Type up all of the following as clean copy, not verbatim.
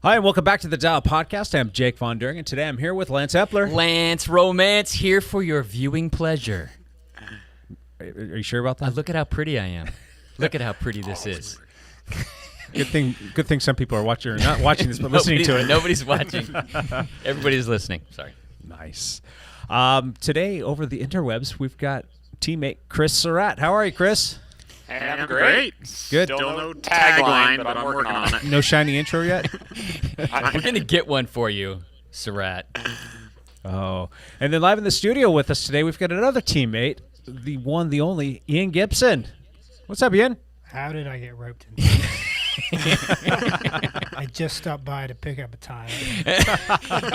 Hi, and welcome back to the Dial Podcast. I'm Jake Von During, and today I'm here with Lance Epler. Lance Romance here for your viewing pleasure. Are you sure about that? Look at how pretty I am. Look at how pretty this is. Good thing some people are watching or not watching this, but listening to it. Nobody's watching. Everybody's listening. Sorry. Nice. Today, over the interwebs, we've got teammate Chris Surratt. How are you, Chris? Hey, I'm great. Good. Still no tagline, but I'm working on it. No shiny intro yet? We're going to get one for you, Surratt. Oh. And then live in the studio with us today, we've got another teammate, the one, the only, Ian Gibson. What's up, Ian? How did I get roped into this? I just stopped by to pick up a tire.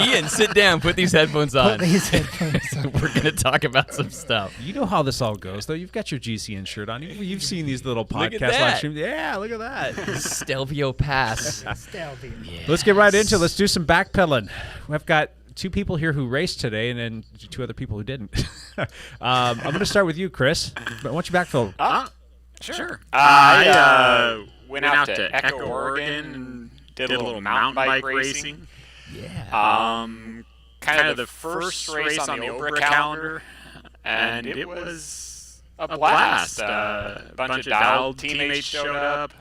Ian, sit down. Put these headphones on. Put these headphones on. We're going to talk about some stuff. You know how this all goes, though. You've got your GCN shirt on. You've seen these little Look podcast at that. live streams. Yeah, look at that. Stelvio Pass. Stelvio. Yes. Let's get right into it. Let's do some backpedaling. We've got two people here who raced today and then two other people who didn't. I'm going to start with you, Chris. But why don't you backpedal? Sure. I went out to Echo, Oregon, and did a little mountain bike racing. Yeah. Kind of the first race on the Obra calendar, and it was a blast. A bunch of Dial teammates showed up.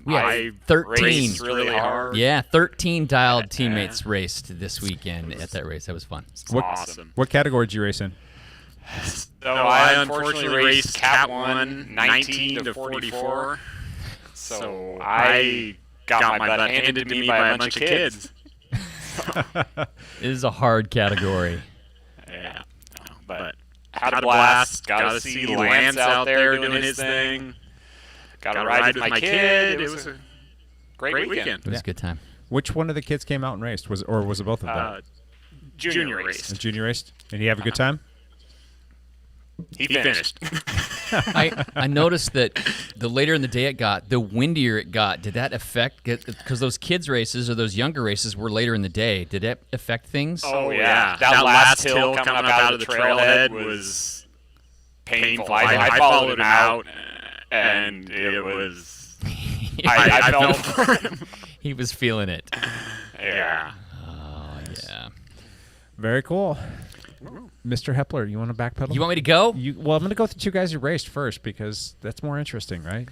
We had I 13. raced really hard. Yeah, 13 dialed teammates raced this weekend at that race. That was fun. It's awesome. What category did you race in? So I unfortunately raced Cat 1, 19 to 44. So I got my butt handed to me by a bunch of kids. It is a hard category. Yeah. But had a blast. Got to see Lance out there doing his thing. Got to ride with my kid. It was a great weekend. It was a good time. Which one of the kids came out and raced? Was it both of them? Junior raced. The junior raced? And he have a good time? He finished. I noticed that the later in the day it got, the windier it got. Did that affect, because those kids races or those younger races were later in the day, did it affect things? Oh, yeah. That last hill coming up out of the trailhead was painful. I followed him out, and it was... I felt for him. He was feeling it. Yeah. Oh, yeah. Very cool. Mr. Hepler, you want to backpedal? You want me to go? Well, I'm going to go with the two guys who raced first because that's more interesting, right?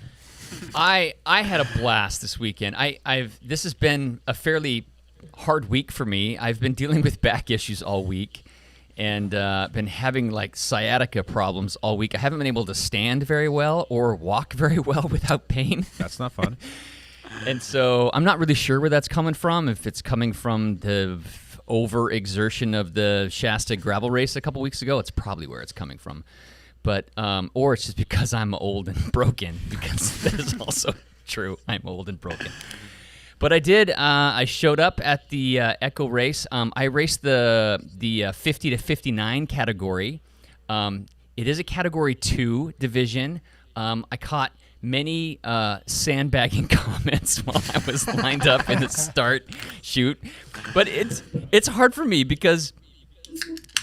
I had a blast this weekend. This has been a fairly hard week for me. I've been dealing with back issues all week and been having like sciatica problems all week. I haven't been able to stand very well or walk very well without pain. That's not fun. And so I'm not really sure where that's coming from, if it's coming from the overexertion of the Shasta gravel race a couple weeks ago. It's probably where it's coming from. But or it's just because I'm old and broken, because that is also true. I'm old and broken. But I did. I showed up at the Echo race. I raced the 50 to 59 category. It is a Category 2 division. I caught many sandbagging comments while I was lined up in the start chute. But it's hard for me because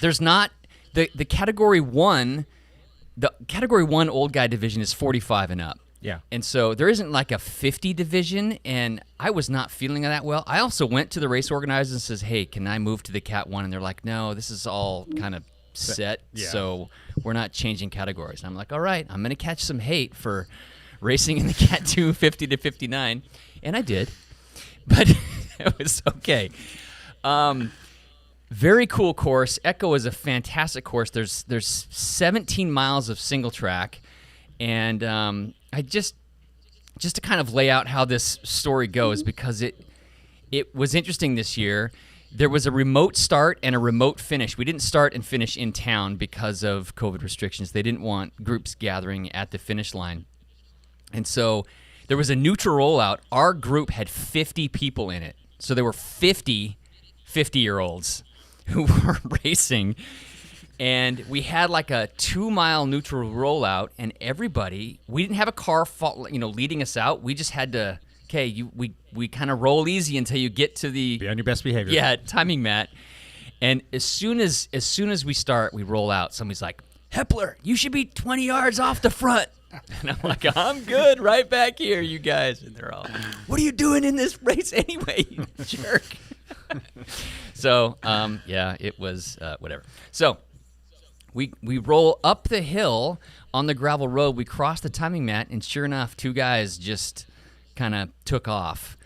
there's not the Category 1. The Category 1 old guy division is 45 and up. Yeah. And so there isn't like a 50 division, and I was not feeling that well. I also went to the race organizers and says, hey, can I move to the Cat 1? And they're like, no, this is all kind of set, so we're not changing categories. And I'm like, all right, I'm going to catch some hate for racing in the Cat 2 50 to 59. And I did. But it was okay. Very cool course. Echo is a fantastic course. There's 17 miles of single track. And I just to kind of lay out how this story goes, because it was interesting this year. There was a remote start and a remote finish. We didn't start and finish in town because of COVID restrictions. They didn't want groups gathering at the finish line. And so there was a neutral rollout. Our group had 50 people in it. So there were 50 50-year-olds who were racing. And we had like a 2-mile neutral rollout, and everybody, we didn't have a car leading us out. We just had to, we kind of roll easy until you get to the... Be on your best behavior. Yeah, timing mat. And as soon as we start, we roll out. Somebody's like, Hepler, you should be 20 yards off the front. And I'm like, I'm good right back here, you guys. And they're all, what are you doing in this race anyway, you jerk? So, yeah, it was whatever. So we roll up the hill on the gravel road. We cross the timing mat, and sure enough, two guys just kind of took off.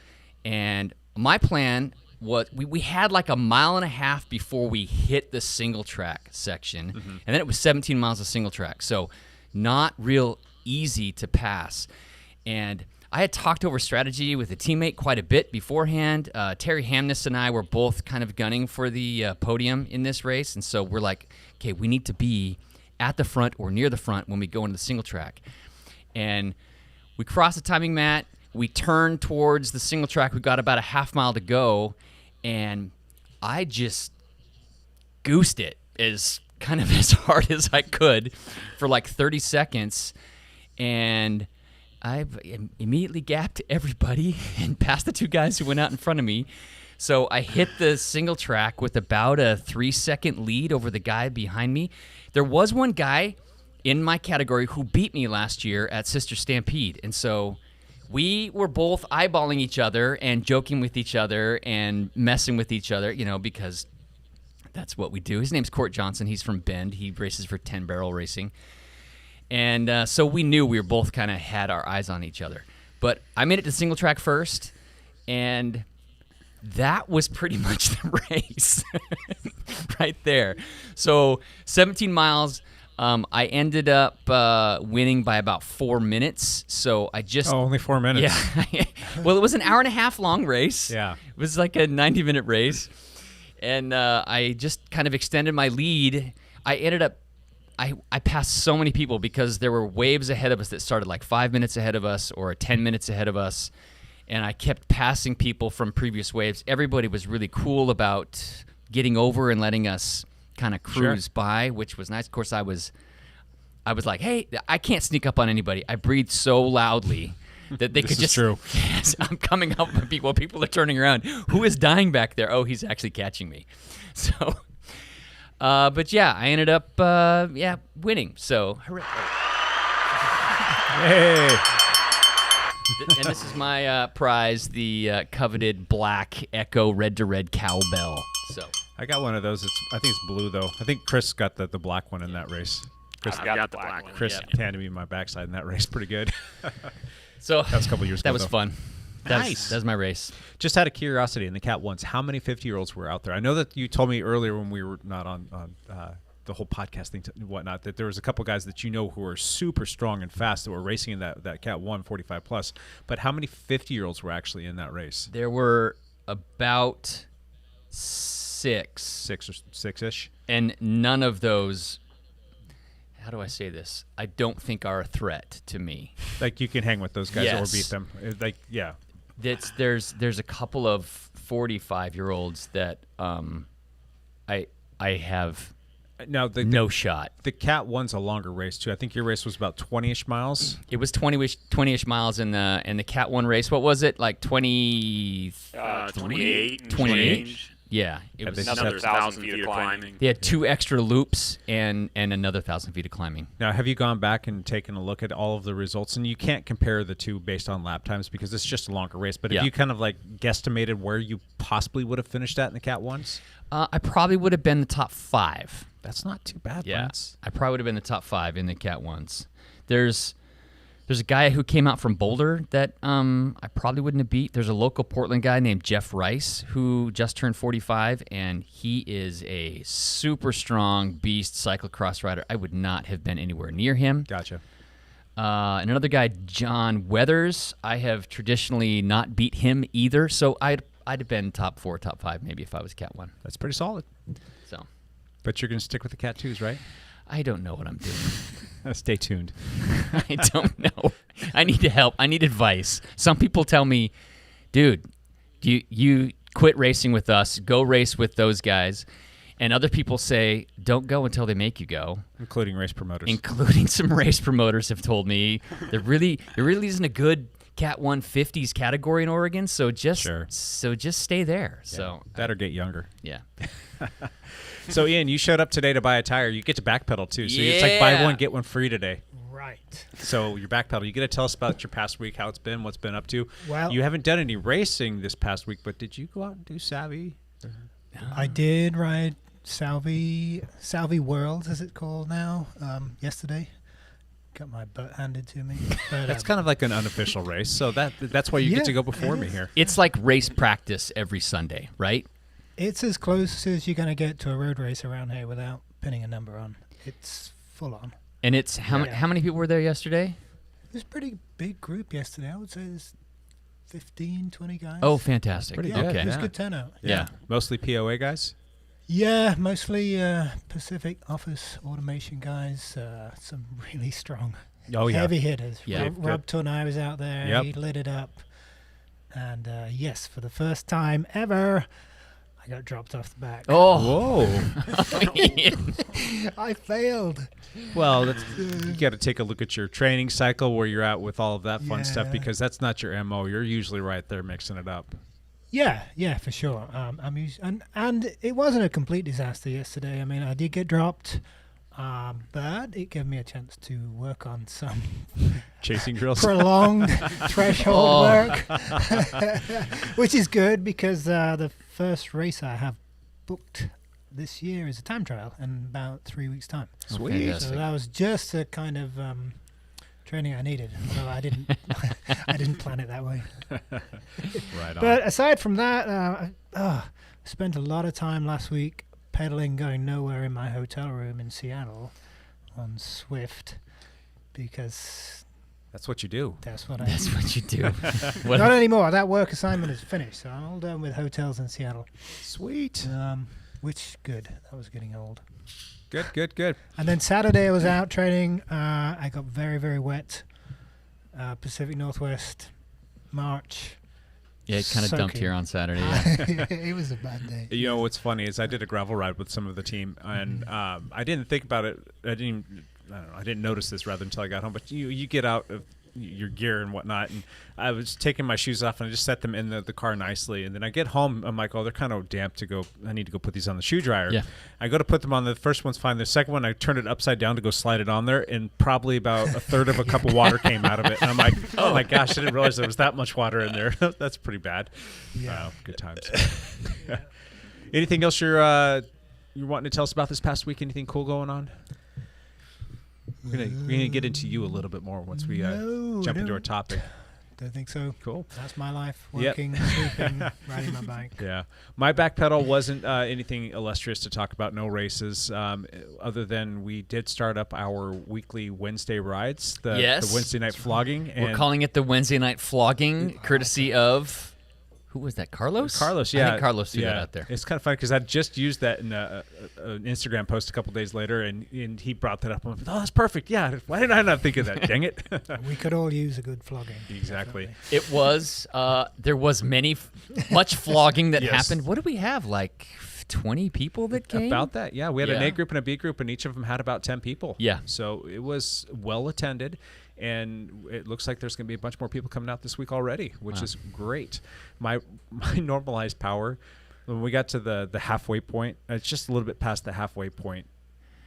And my plan was we had like a mile and a half before we hit the single track section, and then it was 17 miles of single track. So not real easy to pass. And I had talked over strategy with a teammate quite a bit beforehand. Terry Hamness and I were both kind of gunning for the podium in this race, and so we're like, okay, we need to be at the front or near the front when we go into the single track. And we cross the timing mat. We turn towards the single track. We've got about a half mile to go, and I just goosed it as hard as I could for like 30 seconds, and I immediately gapped everybody and passed the two guys who went out in front of me. So I hit the single track with about a 3-second lead over the guy behind me. There was one guy in my category who beat me last year at Sister Stampede, and so we were both eyeballing each other and joking with each other and messing with each other, because that's what we do. His name's Court Johnson. He's from Bend. He races for 10 Barrel Racing. And so we knew we were both kind of had our eyes on each other. But I made it to single track first, and that was pretty much the race right there. So 17 miles. I ended up winning by about 4 minutes. So I just... Oh, only 4 minutes. Yeah. Well, it was an hour and a half long race. Yeah. It was like a 90-minute race. And I just kind of extended my lead. I ended up... I passed so many people because there were waves ahead of us that started like 5 minutes ahead of us or 10 minutes ahead of us. And I kept passing people from previous waves. Everybody was really cool about getting over and letting us kind of cruise by, which was nice. Of course, I was like, hey, I can't sneak up on anybody. I breathed so loudly that they could just... True. Yes, I'm coming up with people. People are turning around. Who is dying back there? Oh, he's actually catching me. So, but yeah, I ended up, winning. So, hooray. Hey. And this is my prize, the coveted black Echo red-to-red cowbell. So I got one of those. I think it's blue, though. I think Chris got the black one in that race. I've got the black one. Chris handed me my backside in that race pretty good. So that was a couple years ago. That was though. fun. Nice. That was my race. Just out of curiosity, in the Cat Ones, how many 50-year-olds were out there? I know that you told me earlier when we were not on the whole podcast thing and whatnot that there was a couple guys that who were super strong and fast that were racing in that Cat 1 45 plus. But how many 50-year-olds were actually in that race? There were about six-ish, and none of those. How do I say this? I don't think are a threat to me. Like you can hang with those guys Yes. or beat them. Like yeah. There's a couple of 45-year-olds that I have now no shot. The Cat 1's a longer race too. I think your race was about 20-ish miles. It was 20-ish miles in the Cat 1 race. What was it? Like 20 28. 28? Yeah, it was Another 1,000 feet of climbing. They had 2 extra loops and another 1,000 feet of climbing. Now, have you gone back and taken a look at all of the results? And you can't compare the two based on lap times because it's just a longer race. But have you kind of like guesstimated where you possibly would have finished at in the Cat 1s? I probably would have been the top 5. That's not too bad, Yeah, Lance. I probably would have been the top 5 in the Cat 1s. There's a guy who came out from Boulder that I probably wouldn't have beat. There's a local Portland guy named Jeff Rice who just turned 45, and he is a super strong beast cyclocross rider. I would not have been anywhere near him. Gotcha. And another guy, John Weathers, I have traditionally not beat him either, so I'd have been top 4, top 5 maybe if I was Cat 1. That's pretty solid. So, But you're going to stick with the Cat 2s, right? I don't know what I'm doing. Stay tuned. I don't know. I need help. I need advice. Some people tell me, dude, you quit racing with us. Go race with those guys. And other people say, don't go until they make you go. Including race promoters. Including some race promoters have told me there really isn't a good Cat 150s category in Oregon. So just stay there. Yeah, So that or get younger. yeah. So Ian, you showed up today to buy a tire. You get to backpedal too. So it's like buy one get one free today. Right. So your back pedal, you got to tell us about your past week, how it's been, what's been up to. Well, You haven't done any racing this past week, but did you go out and do Savvy? I did ride Salvi Worlds, as it's called now, yesterday. Got my butt handed to me. But, That's kind of like an unofficial race, so that's why you get to go before me here. It's like race practice every Sunday, right? It's as close as you're going to get to a road race around here without pinning a number on. It's full on. And it's how many people were there yesterday? It was a pretty big group yesterday. I would say there's 15, 20 guys. Oh, fantastic. Pretty yeah, good. it was Yeah. good turnout. Yeah. Mostly POA guys? Yeah, mostly Pacific Office Automation guys. Some really strong, heavy hitters. Yeah. Rob Tornai was out there. Yep. He lit it up. And yes, for the first time ever, I got dropped off the back. Oh. Whoa. I failed. Well, you got to take a look at your training cycle where you're at with all of that fun stuff, Yeah. because that's not your MO. You're usually right there mixing it up. Yeah, for sure. And it wasn't a complete disaster yesterday. I mean, I did get dropped, but it gave me a chance to work on some Chasing drills. prolonged threshold work, which is good because the first race I have booked this year is a time trial in about 3 weeks' time. Sweet. Fantastic. So that was just the kind of training I needed. Although I didn't, I didn't plan it that way. Right on. But aside from that, I spent a lot of time last week pedaling, going nowhere in my hotel room in Seattle on Swift, because That's what you do. that's what I That's do. what you do. Not anymore. That work assignment is finished, so I'm all done with hotels in Seattle. Sweet. Which, good. That was getting old. Good. And then Saturday I was out training. I got very, very wet. Pacific Northwest, March. Yeah, it kind of dumped Soaking. here on Saturday. Yeah. It was a bad day. You know what's funny is I did a gravel ride with some of the team, and I didn't think about it. I didn't notice this rather until I got home. But you get out of your gear and whatnot, and I was taking my shoes off and I just set them in the car nicely. And then I get home, I'm like, oh, they're kind of damp to go. I need to go put these on the shoe dryer. Yeah. I go to put them on. The first one's fine. The second one, I turned it upside down to go slide it on there, and probably about a third of a cup of water came out of it. And I'm like, oh my gosh, I didn't realize there was that much water in there. That's pretty bad. Yeah. Wow, good times. Anything else you're wanting to tell us about this past week? Anything cool going on? We're gonna get into you a little bit more once we No, jump I into our don't. topic. Don't think so. Cool. That's my life. Yep. Working, sleeping, riding my bike. Yeah, my back pedal wasn't anything illustrious to talk about. No races, other than we did start up our weekly Wednesday rides, the Wednesday night flogging. We're and calling it the Wednesday night flogging, courtesy of who was that? Carlos. Carlos, yeah. I think Carlos threw that out there. It's kind of funny because I just used that in an Instagram post a couple days later, and he brought that up. I'm like, oh, that's perfect. Yeah, why did I not think of that? Dang it. We could all use a good flogging. Exactly. definitely. It was. There was much flogging that Yes. happened. What did we have? Like 20 people that came. About that, yeah. We had an Yeah. A group and a B group, and each of them had about 10 people. Yeah. So it was well attended, and it looks like there's going to be a bunch more people coming out this week already, which Wow. is great. My normalized power, when we got to the halfway point, it's just a little bit past the halfway point.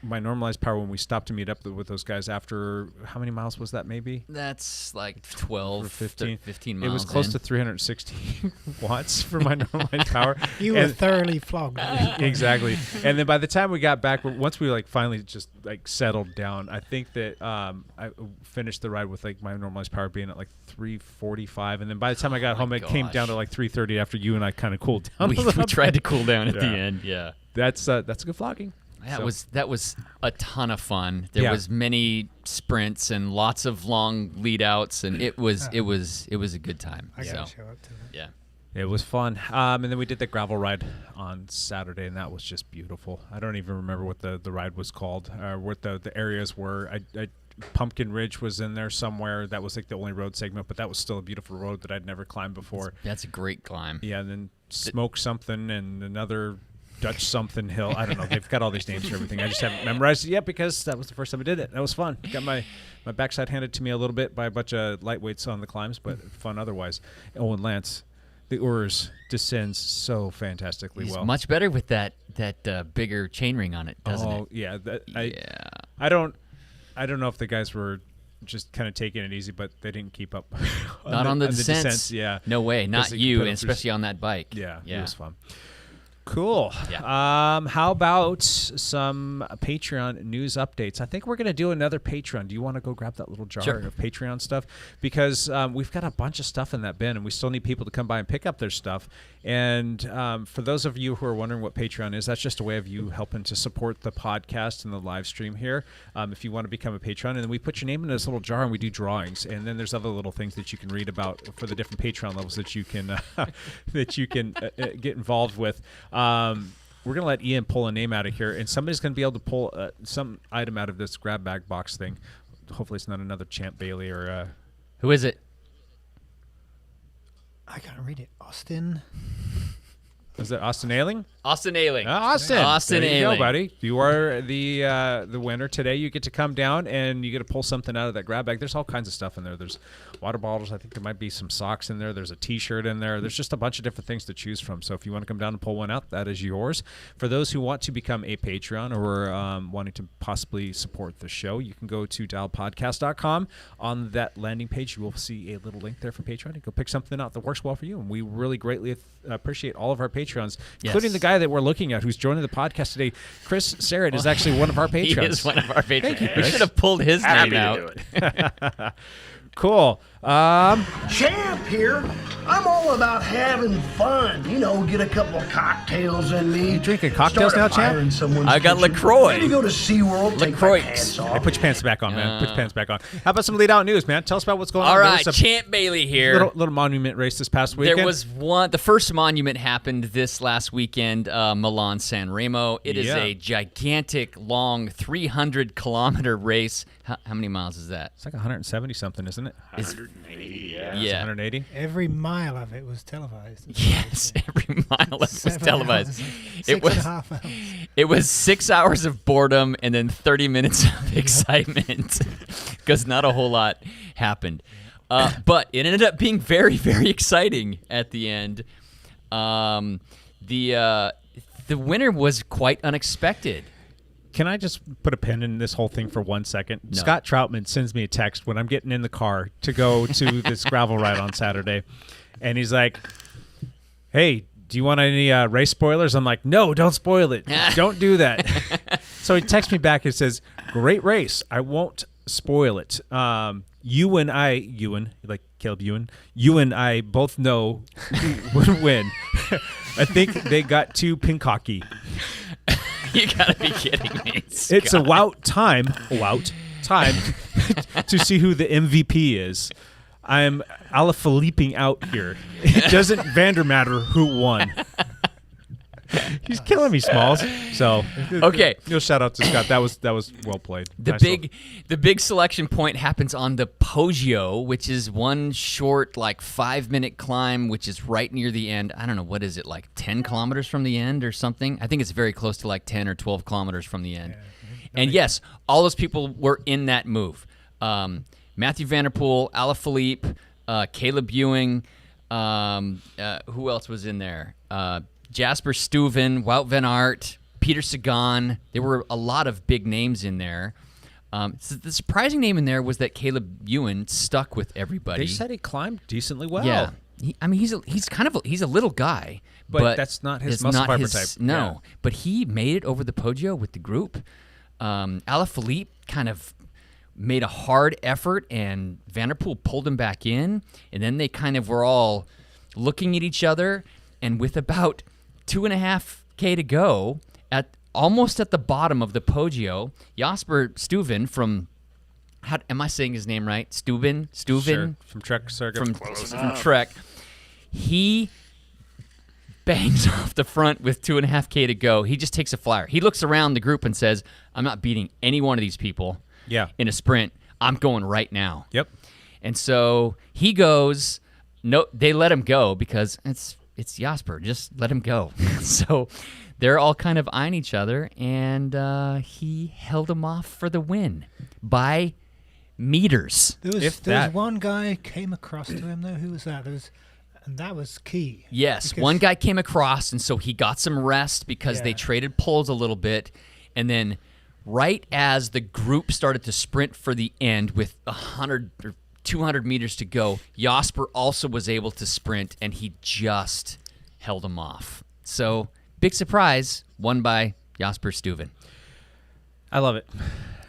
My normalized power when we stopped to meet up with those guys after, how many miles was that maybe? That's like 12, Or 15. 15 miles. It was close in. to 360 watts for my normalized power. You were And- thoroughly flogged. Exactly. And then by the time we got back, once we like finally just like settled down, I think that I finished the ride with like my normalized power being at like 345, and then by the time I got home, it came down to gosh. like 330 after you and I kind of cooled down. We a little tried to bit. cool down at the Yeah. end. Yeah. That's a good flogging. That was a ton of fun. There Yeah. was many sprints and lots of long lead outs, and it was a good time. I So gotta show up to it. yeah. It was fun. And then we did the gravel ride on Saturday, and that was just beautiful. I don't even remember what the ride was called, what the areas were. I Pumpkin Ridge was in there somewhere. That was like the only road segment, but that was still a beautiful road that I'd never climbed before. That's a great climb. Yeah, and then Smoke something and another Dutch something hill. I don't know. They've got all these names and everything. I just haven't memorized it yet because that was the first time I did it. That was fun. Got my backside handed to me a little bit by a bunch of lightweights on the climbs, but fun otherwise. Oh, and Lance, the Urs descends so fantastically He's well. much better with that bigger chainring on it, doesn't oh, it? yeah. Yeah. I don't know if the guys were just kind of taking it easy, but they didn't keep up. Not on the descents. Yeah. No way. Not Because you, the and especially on that bike. Yeah, Yeah. it was fun. Cool. Yeah. How about some Patreon news updates? I think we're going to do another Patreon. Do you want to go grab that little jar Sure. of Patreon stuff? Because we've got a bunch of stuff in that bin, and we still need people to come by and pick up their stuff. And for those of you who are wondering what Patreon is, that's just a way of you helping to support the podcast and the live stream here. If you want to become a patron, and then we put your name in this little jar and we do drawings. And then there's other little things that you can read about for the different Patreon levels that you can get involved with. We're going to let Ian pull a name out of here, and somebody's going to be able to pull some item out of this grab bag box thing. Hopefully it's not another Champ Bailey or... Who is it? I can't read it. Austin. Is that Austin Ailing? Austin Ailing. Austin. Austin There you Ailing. go, buddy. You are the winner today. You get to come down and you get to pull something out of that grab bag. There's all kinds of stuff in there. There's water bottles. I think there might be some socks in there. There's a T-shirt in there. There's just a bunch of different things to choose from. So if you want to come down and pull one out, that is yours. For those who want to become a Patreon or wanting to possibly support the show, you can go to dialpodcast.com. On that landing page, you will see a little link there for Patreon. You go pick something out that works well for you. And we really greatly appreciate all of our Patrons, including the guy that we're looking at who's joining the podcast today. Chris Sarrett is actually one of our patrons. He is one of our patrons. you, We Chris. should have pulled his Happy name to out. do it. Cool. Champ here. I'm all about having fun. You know, get a couple of cocktails in me. You drinking cocktails now, start a fire Champ? in someone's I got kitchen. LaCroix. Maybe go to SeaWorld, take my LaCroix. pants Hey, off. put your pants back on, man. Put your pants back on. How about some lead out news, man? Tell us about what's going All on. right, There was Champ Bailey a here. little monument race this past weekend. There was one. The first monument happened this last weekend, Milan San Remo. It is Yeah. a gigantic, long, 300-kilometer race. How many miles is that? It's like 170 something, isn't it? 180, yeah. It's Yeah. 180. Every mile of it was televised. Yes, every mile of it was 7 televised. hours, It 6.5 was. hours. It was 6 hours of boredom and then 30 minutes of excitement because not a whole lot happened. But it ended up being very, very exciting at the end. The winner was quite unexpected. Can I just put a pin in this whole thing for 1 second? No. Scott Troutman sends me a text when I'm getting in the car to go to this gravel ride on Saturday. And he's like, hey, do you want any race spoilers? I'm like, no, don't spoil it. Don't do that. So he texts me back and says, great race. I won't spoil it. Ewan, like Caleb Ewan, you and I both know who would win. I think they got too pincocky. You gotta be kidding me. It's a wout time to see who the MVP is. I'm Alaphilipping out here. It doesn't matter who won. He's killing me, Smalls. So Okay. no shout out to Scott. That was well played. The Nice the big selection point happens on the Poggio, which is one short, like 5-minute climb, which is right near the end. I don't know, what is it, like 10 kilometers from the end or something? I think it's very close to like 10 or 12 kilometers from the end. And yes, all those people were in that move. Matthew Van Der Poel, Alaphilippe, Caleb Ewing, who else was in there? Jasper Stuyven, Wout van Aert, Peter Sagan. There were a lot of big names in there. So the surprising name in there was that Caleb Ewan stuck with everybody. They said he climbed decently well. Yeah, he's a little guy, But that's not his it's muscle not fiber his- type. No, Yeah. but he made it over the Poggio with the group. Alaphilippe kind of made a hard effort, and Van Der Poel pulled him back in, and then they kind of were all looking at each other, and with about 2.5K to go, almost at the bottom of the Poggio, Jasper Stuyven from, am I saying his name right? Stuyven? Sure. From Trek Circuit. From Trek. He bangs off the front with 2.5K to go. He just takes a flyer. He looks around the group and says, I'm not beating any one of these people in a sprint. I'm going right now. Yep. And so he goes. No, they let him go because it's Jasper. Just let him go. So they're all kind of eyeing each other, and he held him off for the win by meters. There was that. one guy came across to him though. Who was that? And that was key. Yes, Because- one guy came across, and so he got some rest because they Yeah. traded poles a little bit, and then right as the group started to sprint for the end with 100 or 200 meters to go, Jasper also was able to sprint, and he just held him off. So, big surprise, won by Jasper Stuyven. I love it.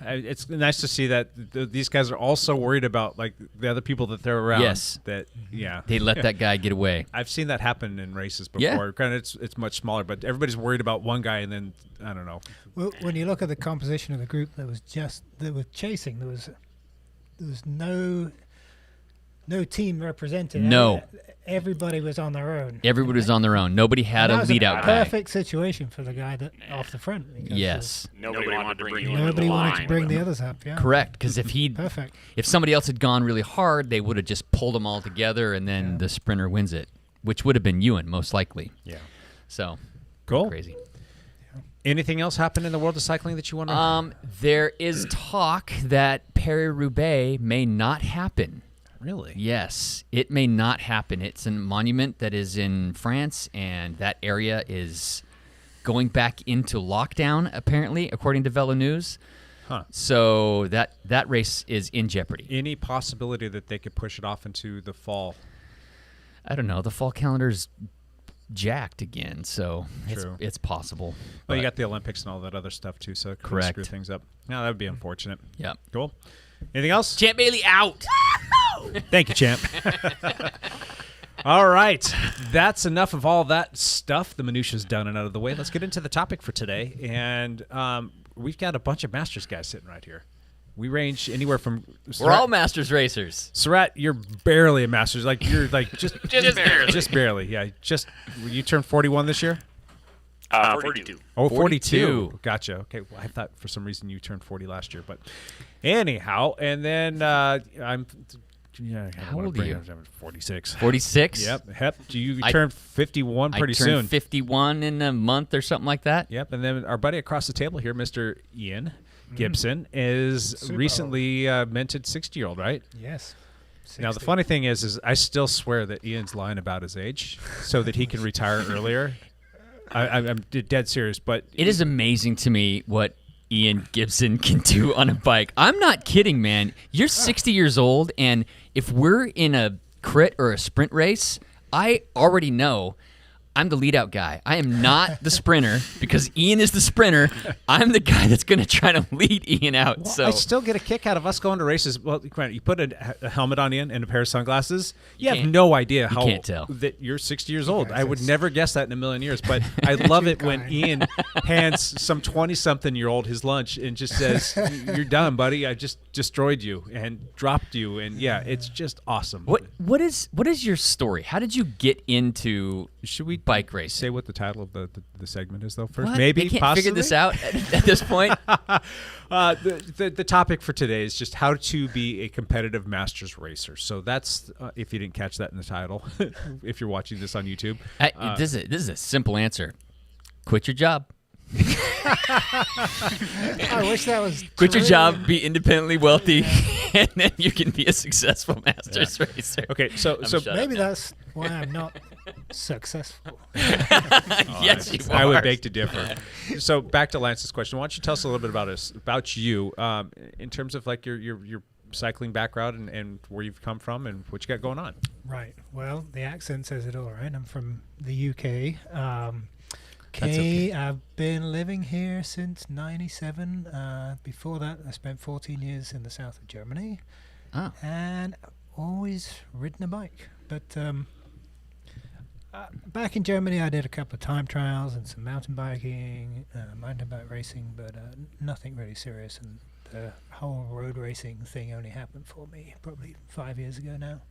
It's nice to see that these guys are also worried about like the other people that they're around. Yes. They let that guy get away. I've seen that happen in races before. Yeah. Granted, it's much smaller, but everybody's worried about one guy, and then I don't know. Well, when you look at the composition of the group, they were chasing. There was no team represented. No. Everybody was on their own. Everybody was on their own. Nobody had a lead-out guy. Perfect situation for the guy that off the front. Yes. Nobody wanted to bring the others up. Yeah. Correct, because if somebody else had gone really hard, they would have just pulled them all together, and then the sprinter wins it, which would have been Ewan most likely. Yeah. So, cool. Crazy. Anything else happen in the world of cycling that you want to? There is talk that Paris-Roubaix may not happen. Really? Yes, it may not happen. It's a monument that is in France, and that area is going back into lockdown, apparently, according to Velo News. Huh. So that race is in jeopardy. Any possibility that they could push it off into the fall? I don't know. The fall calendar's jacked again, so it's possible. Well, you got the Olympics and all that other stuff, too, so it could Correct. screw things up. No, that would be unfortunate. Yeah. Cool. Anything else? Champ Bailey out. Thank you, Champ. All right. That's enough of all that stuff. The minutiae's done and out of the way. Let's get into the topic for today. And we've got a bunch of Masters guys sitting right here. We range anywhere from... We're all Masters racers. Surratt, you're barely a Masters. Like you're like just barely. Just barely. Yeah. You turned 41 this year? 42. Oh, 42. 42. Gotcha. Okay. Well, I thought for some reason you turned 40 last year, but anyhow, and then I'm... Yeah, How old are you? 46. 46? Yep. You turned 51 pretty soon. I turned 51 in a month or something like that. Yep. And then our buddy across the table here, Mr. Ian Gibson, is recently minted 60-year-old, right? Yes. 60. Now, the funny thing is I still swear that Ian's lying about his age so that he can retire earlier. I'm dead serious, but... It is amazing to me what Ian Gibson can do on a bike. I'm not kidding, man. You're 60 years old, and if we're in a crit or a sprint race, I already know I'm the lead-out guy. I am not the sprinter because Ian is the sprinter. I'm the guy that's going to try to lead Ian out. Well, so I still get a kick out of us going to races. Well, granted, you put a helmet on Ian and a pair of sunglasses. You have no idea how can't tell. that you're 60 years old. I would never guess that in a million years. But I love it when Ian hands some 20-something-year-old his lunch and just says, "You're done, buddy. I just destroyed you and dropped you." And yeah, it's just awesome. what is your story? How did you get into bike race? Say what the title of the segment is, though, first? What? Maybe, they can't possibly? figure this out at this point? The topic for today is just how to be a competitive Masters racer. So that's, if you didn't catch that in the title, if you're watching this on YouTube. This is a simple answer. Quit your job. I wish that was Quit your true. job, be independently wealthy, and then you can be a successful Masters racer. Okay, so Maybe that's why I'm not successful. Yes, you are. I would beg to differ. So back to Lance's question. Why don't you tell us a little bit about you in terms of like your cycling background and where you've come from and what you got going on? Right. Well, the accent says it all, right? I'm from the UK. That's okay. I've been living here since '97. Before that, I spent 14 years in the south of Germany. Oh. And always ridden a bike. But back in Germany, I did a couple of time trials and some mountain biking, mountain bike racing, but nothing really serious. And the whole road racing thing only happened for me probably 5 years ago now.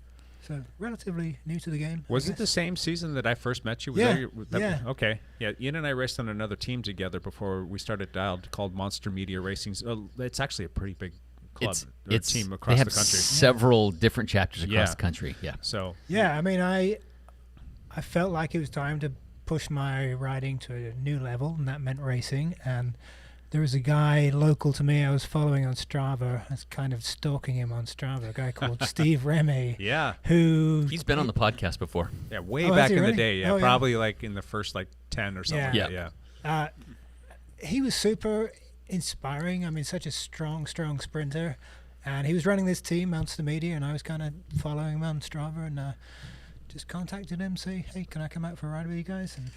So relatively new to the game. Was it the same season that I first met you? Yeah. Okay. Yeah. Ian and I raced on another team together before we started Dialed called Monster Media Racing. It's actually a pretty big club or team across the country. They have several different chapters across the country. Yeah. So. Yeah. I mean, I felt like it was time to push my riding to a new level, and that meant racing. And there was a guy local to me I was following on Strava. I was kind of stalking him on Strava, a guy called Steve Remy. Yeah. He's been on the podcast before. Yeah, way back in the day. Yeah, Oh, yeah. probably like in the first 10 or something. Yeah. Yeah. He was super. inspiring. I mean, such a strong sprinter. And he was running this team, Monster Media, and I was kind of following him on Strava, and just contacted him, say, hey, can I come out for a ride with you guys? And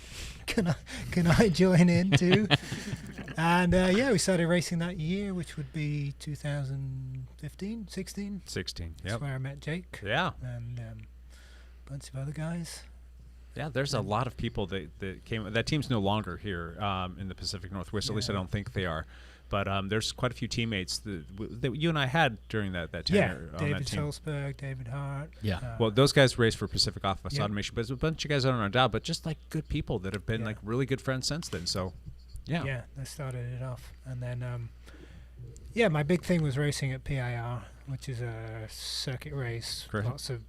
can I join in too? And we started racing that year, which would be 2015, 16. 16, That's where I met Jake. Yeah. And a bunch of other guys. Yeah, there's a lot of people that came. That team's no longer here in the Pacific Northwest. At least I don't think they are. But there's quite a few teammates that you and I had during that tenure. Yeah, David Salzberg, David Hart. Yeah. Well, those guys raced for Pacific Office Automation, but there's a bunch of guys on our dial, but just like good people that have been like really good friends since then. So, yeah. Yeah, that started it off. And then, my big thing was racing at PIR, which is a circuit race. Correct. Lots of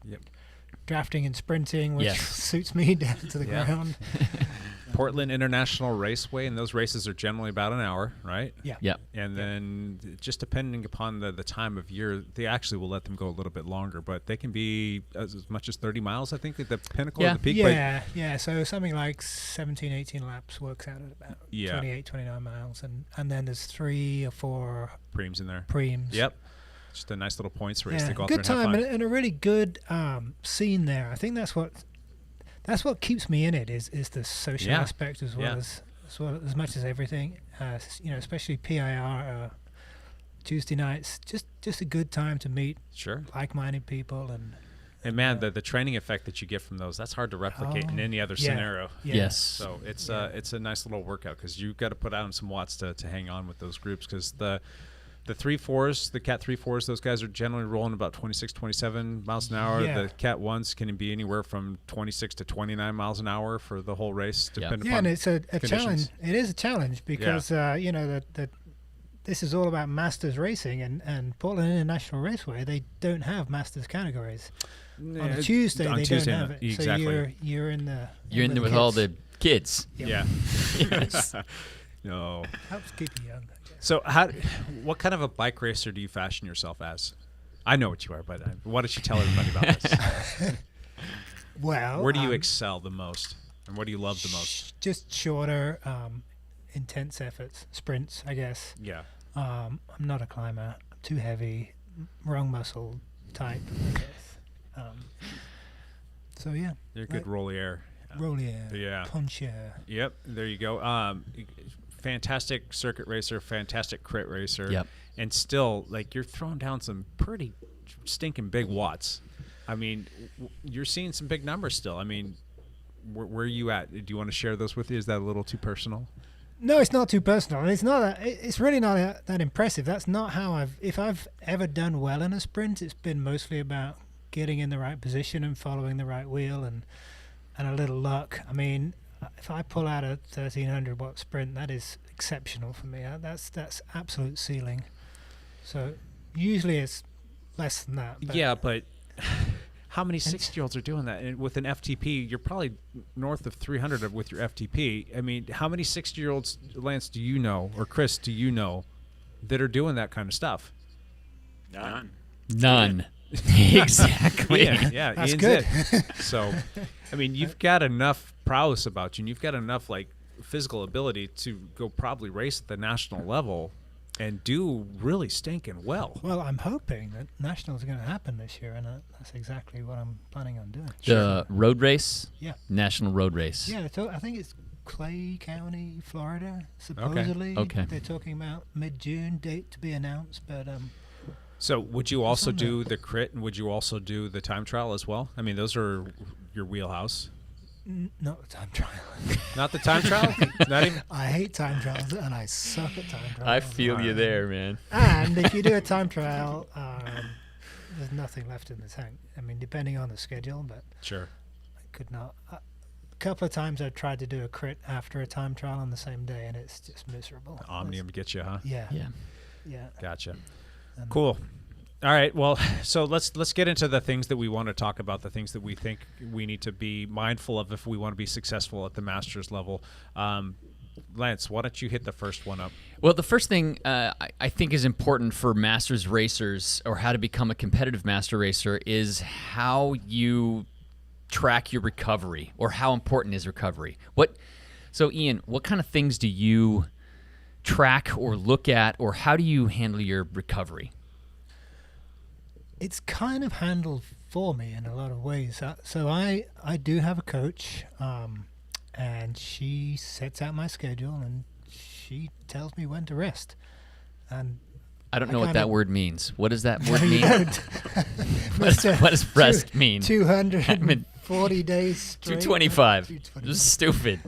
drafting and sprinting, which suits me down to the ground. Portland International Raceway, and those races are generally about an hour, right? Yeah. Yeah. And then just depending upon the time of year, they actually will let them go a little bit longer, but they can be as much as 30 miles, I think, at the pinnacle of the peak. Yeah. So something like 17, 18 laps works out at about 28, 29 miles. And then there's 3 or 4 Preems in there. Preems. Yep. Just a nice little points race to go out good there and time have fun. and a really good scene there. I think that's what keeps me in it is the social aspect as well as much as everything. Especially PIR Tuesday nights. Just a good time to meet like-minded people and man, the training effect that you get from those, that's hard to replicate in any other scenario. Yeah. Yes. So it's a nice little workout because you've got to put out some watts to hang on with those groups because the 3.4s, the Cat 3.4s, those guys are generally rolling about 26, 27 miles an hour. Yeah. The Cat 1s can be anywhere from 26 to 29 miles an hour for the whole race, depending upon and it's a conditions. challenge. It is a challenge because, that this is all about Masters racing and Portland International Raceway, they don't have Masters categories. On a Tuesday, they don't have it. Exactly. So you're in there. You're in there with all the kids. Yeah. Yes. No. Helps keep you young. So what kind of a bike racer do you fashion yourself as? I know what you are, but why don't you tell everybody about this? Well, where do you excel the most, and what do you love the most? Just shorter, intense efforts, sprints, I guess. Yeah. I'm not a climber. I'm too heavy, wrong muscle type, I guess. So yeah. You're a good rollier. Rollier. Yeah. Puncher. Yep. There you go. Fantastic circuit racer, fantastic crit racer. Yep. And still, like, you're throwing down some pretty stinking big watts. I mean, you're seeing some big numbers still. I mean, where are you at? Do you want to share those with you? Is that a little too personal? No, it's not too personal. It's not. It's really not that impressive. That's not how if I've ever done well in a sprint, it's been mostly about getting in the right position and following the right wheel and a little luck. I mean, if I pull out a 1300 watt sprint, that is exceptional for me. That's absolute ceiling. So usually it's less than that. But how many 60-year-olds are doing that? And with an FTP, you're probably north of 300 with your FTP. I mean, how many 60-year-olds, Lance, do you know, or Chris, do you know, that are doing that kind of stuff? None. Exactly. Yeah, that's Ian's good. it. So, I mean, you've got enough prowess about you, and you've got enough like physical ability to go probably race at the national level and do really stinking well. Well, I'm hoping that nationals are going to happen this year, and that's exactly what I'm planning on doing. The road race? Yeah. National road race. Yeah, I think it's Clay County, Florida, supposedly. Okay. They're talking about mid-June, date to be announced, but So would you also do the crit, and would you also do the time trial as well? I mean, those are your wheelhouse. not the time trial. Not the time trial? Not even. I hate time trials, and I suck at time trials. I feel you there, man. And if you do a time trial, there's nothing left in the tank. I mean, depending on the schedule, but Sure. I could not. A couple of times I've tried to do a crit after a time trial on the same day, and it's just miserable. Omnium gets you, huh? Yeah. Yeah. Yeah. Gotcha. Cool. All right. Well, so let's get into the things that we want to talk about, the things that we think we need to be mindful of if we want to be successful at the Masters level. Lance, why don't you hit the first one up? Well, the first thing I think is important for Masters racers, or how to become a competitive Master racer, is how you track your recovery, or how important is recovery. So, Ian, what kind of things do you track or look at, or how do you handle your recovery? It's kind of handled for me in a lot of ways. So I do have a coach, and she sets out my schedule and she tells me when to rest. And I don't know what that word means. What does that word you mean? don't. What does rest mean? 240 days straight. 225. This is stupid.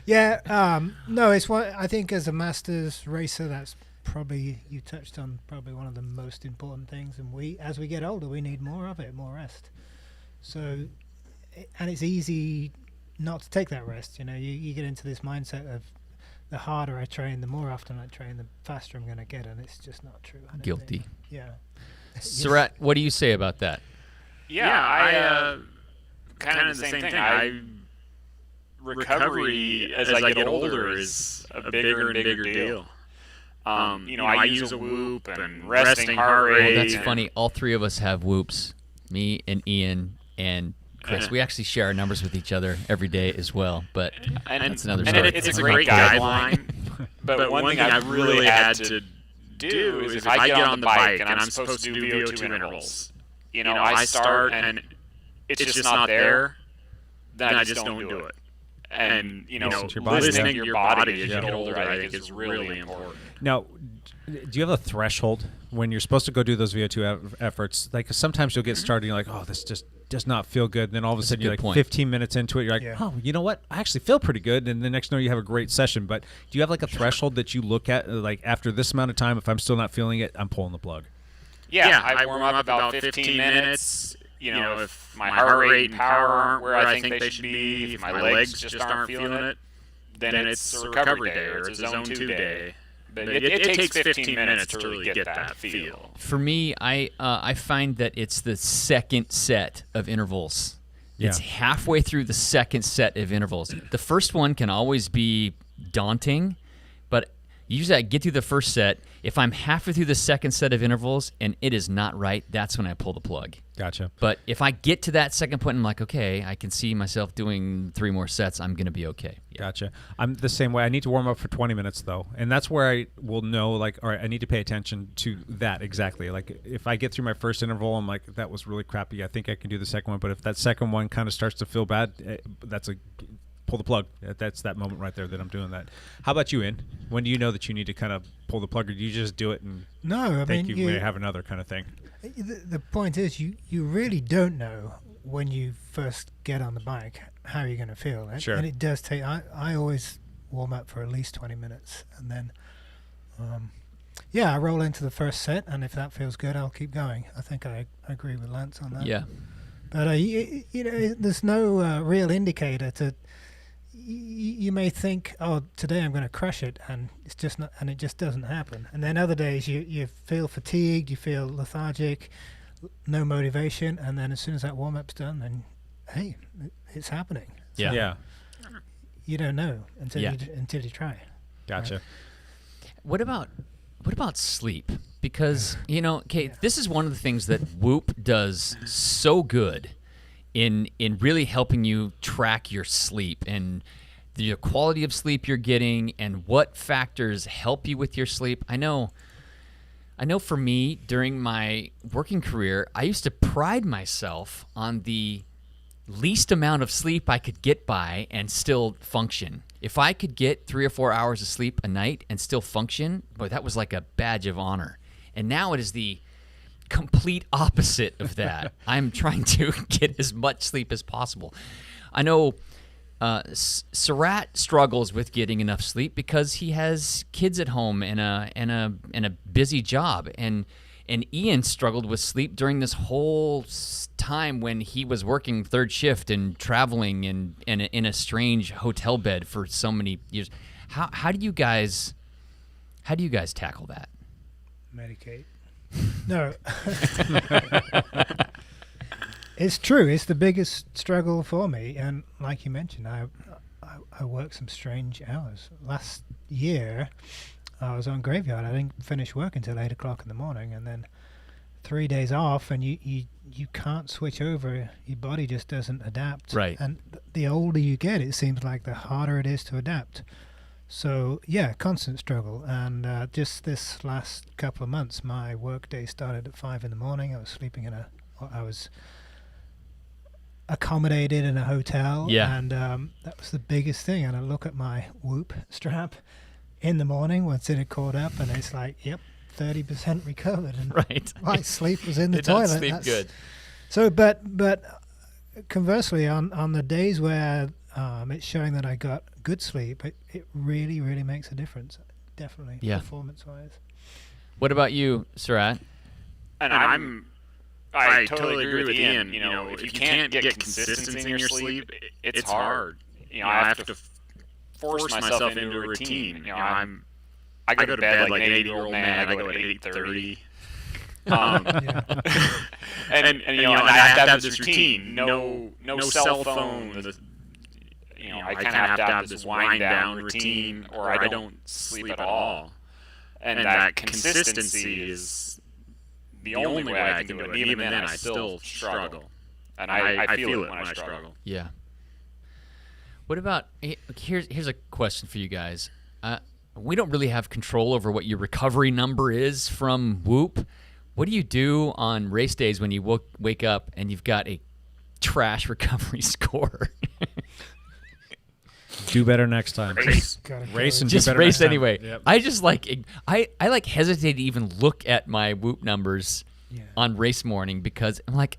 Yeah, no, it's what I think as a Masters racer, that's probably, you touched on probably one of the most important things. And as we get older, we need more of it, more rest. So, and it's easy not to take that rest. You get into this mindset of the harder I train, the more often I train, the faster I'm going to get, and it's just not true. I don't Guilty. think. Yeah. Surratt, what do you say about that? Yeah, I kind of the same thing. Recovery as I get older is a bigger and bigger deal. I use a whoop and resting heart rate. Well, that's funny. All three of us have whoops. Me and Ian and Chris. We actually share our numbers with each other every day as well, but that's another story. And it's a great guideline. But one thing I've really had to do is if I get on the bike and I'm supposed to do VO2 intervals, I start and it's just not there, then I just don't do it. And, listening to your body as you get older, I think is really important. Now, do you have a threshold when you're supposed to go do those VO2 efforts? Like sometimes you'll get started, you're like, oh, this just does not feel good. And then all of a sudden you're like 15 minutes into it, you're like, oh, you know what? I actually feel pretty good. And the next you have a great session. But do you have like a threshold that you look at, like after this amount of time, if I'm still not feeling it, I'm pulling the plug? Yeah, I warm up about 15 minutes. If my heart rate and power aren't where I think they should be, if my legs just aren't feeling it, then it's a recovery day or it's a zone 2 day. But it takes 15 minutes to really get that feel. For me, I find that it's the second set of intervals. Yeah. It's halfway through the second set of intervals. The first one can always be daunting, but usually I get through the first set. If I'm halfway through the second set of intervals and it is not right, that's when I pull the plug. Gotcha. But if I get to that second point and I'm like, okay, I can see myself doing 3 more sets, I'm going to be okay. Yeah. Gotcha. I'm the same way. I need to warm up for 20 minutes, though. And that's where I will know, like, all right, I need to pay attention to that exactly. Like, if I get through my first interval, I'm like, that was really crappy. I think I can do the second one. But if that second one kind of starts to feel bad, that's a pull the plug. That's that moment right there that I'm doing that. How about you, Ian? When do you know that you need to kind of pull the plug, or do you just do it and think you may have another kind of thing? The point is, you really don't know when you first get on the bike how you're going to feel. Sure. And it does take, I always warm up for at least 20 minutes. And then, I roll into the first set, and if that feels good, I'll keep going. I think I agree with Lance on that. Yeah. But, there's no real indicator to... You may think, oh, today I'm going to crush it, and it's just not, and it just doesn't happen. And then other days you feel fatigued, you feel lethargic, no motivation, and then as soon as that warm up's done, then hey, it's happening. Yeah. So yeah. You don't know until you try. Gotcha. Right? What about sleep? Because this is one of the things that Whoop does so good in really helping you track your sleep and the quality of sleep you're getting and what factors help you with your sleep. I know for me, during my working career, I used to pride myself on the least amount of sleep I could get by and still function. If I could get 3 or 4 hours of sleep a night and still function, boy, that was like a badge of honor. And now it is the complete opposite of that. I'm trying to get as much sleep as possible. I know Surratt struggles with getting enough sleep because he has kids at home and a busy job, and Ian struggled with sleep during this whole time when he was working third shift and traveling and in a strange hotel bed for so many years. How do you guys tackle that? Medicate. No. It's true. It's the biggest struggle for me. And like you mentioned, I work some strange hours. Last year, I was on graveyard. I didn't finish work until 8 o'clock in the morning. And then 3 days off, and you can't switch over. Your body just doesn't adapt. Right. And the older you get, it seems like the harder it is to adapt. So yeah, constant struggle. And just this last couple of months, my work day started at 5 in the morning. I was accommodated in a hotel. Yeah. And that was the biggest thing. And I look at my Whoop strap in the morning once it had caught up, and it's like, yep, 30% recovered. And Right. my sleep was in the Did toilet. not sleep good. So, but conversely, on the days where it's showing that I got good sleep, it really, really makes a difference. Definitely, Yeah. performance-wise. What about you, Surat? And I totally agree with Ian. If you can't get consistency in your sleep, it's hard. I have to force myself into a routine. I go to bed like an 80-year-old man. I go at 8:30. And I have to have this routine. No cell phone. I kind of have to have this wind down routine, or I don't sleep at all. And that consistency is the only way I can do it. And even then, I still struggle. And I feel it when I struggle. Yeah. What about here's a question for you guys. We don't really have control over what your recovery number is from Whoop. What do you do on race days when you wake up and you've got a trash recovery score? Do better next time. Race and just do better race next time. anyway. Yep. I just I hesitate to even look at my Whoop numbers on race morning because I'm like,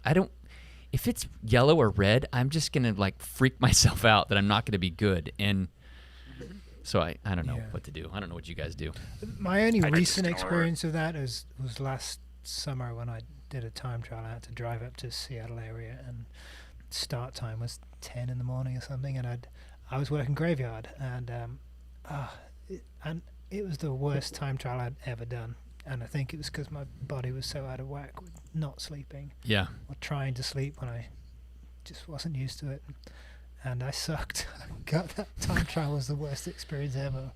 if it's yellow or red, I'm just gonna freak myself out that I'm not gonna be good. And so I don't know what to do. I don't know what you guys do. My only recent experience of that was last summer when I did a time trial. I had to drive up to Seattle area, and start time was 10 in the morning or something, and I was working graveyard, and it was the worst time trial I'd ever done. And I think it was because my body was so out of whack with not sleeping, Yeah. or trying to sleep when I just wasn't used to it, and I sucked. God, that time trial was the worst experience ever.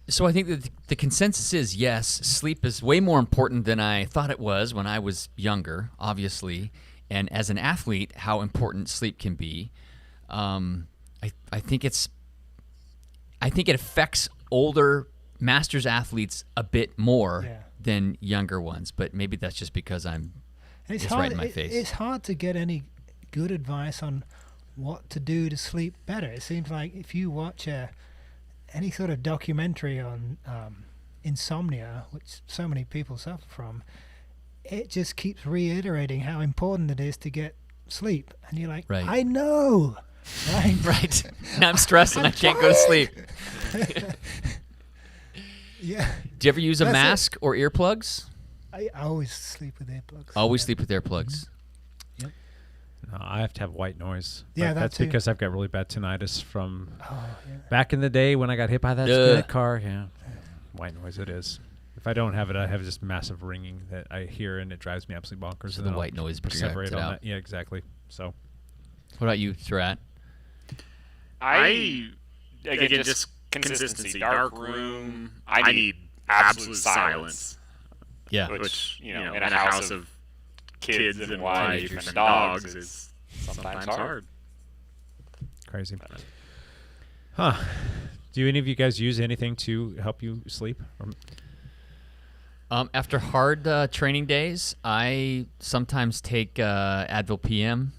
So I think that the consensus is yes, sleep is way more important than I thought it was when I was younger, obviously. And as an athlete, how important sleep can be. I think it affects older masters athletes a bit more than younger ones. But maybe that's just because it's hard, right in my face. It's hard to get any good advice on what to do to sleep better. It seems like if you watch any sort of documentary on insomnia, which so many people suffer from, it just keeps reiterating how important it is to get sleep. And you're like, right. I know, right? Right. Now I'm stressed and I can't go to sleep. Yeah. Do you ever use a mask or earplugs? I always sleep with earplugs. Always sleep with earplugs. Yep. No, I have to have white noise. Yeah, that's too. because I've got really bad tinnitus from back in the day when I got hit by that car. Yeah, white noise it is. If I don't have it, I have this massive ringing that I hear, and it drives me absolutely bonkers. So and the then white I'll noise perseverate on out. that. Yeah, exactly. So, what about you, Surat? Again, just consistency. Dark room. I need absolute silence. Yeah. Which, in a house of kids and wife and dogs is sometimes hard. Crazy. Huh. Do any of you guys use anything to help you sleep? After hard training days, I sometimes take Advil PM.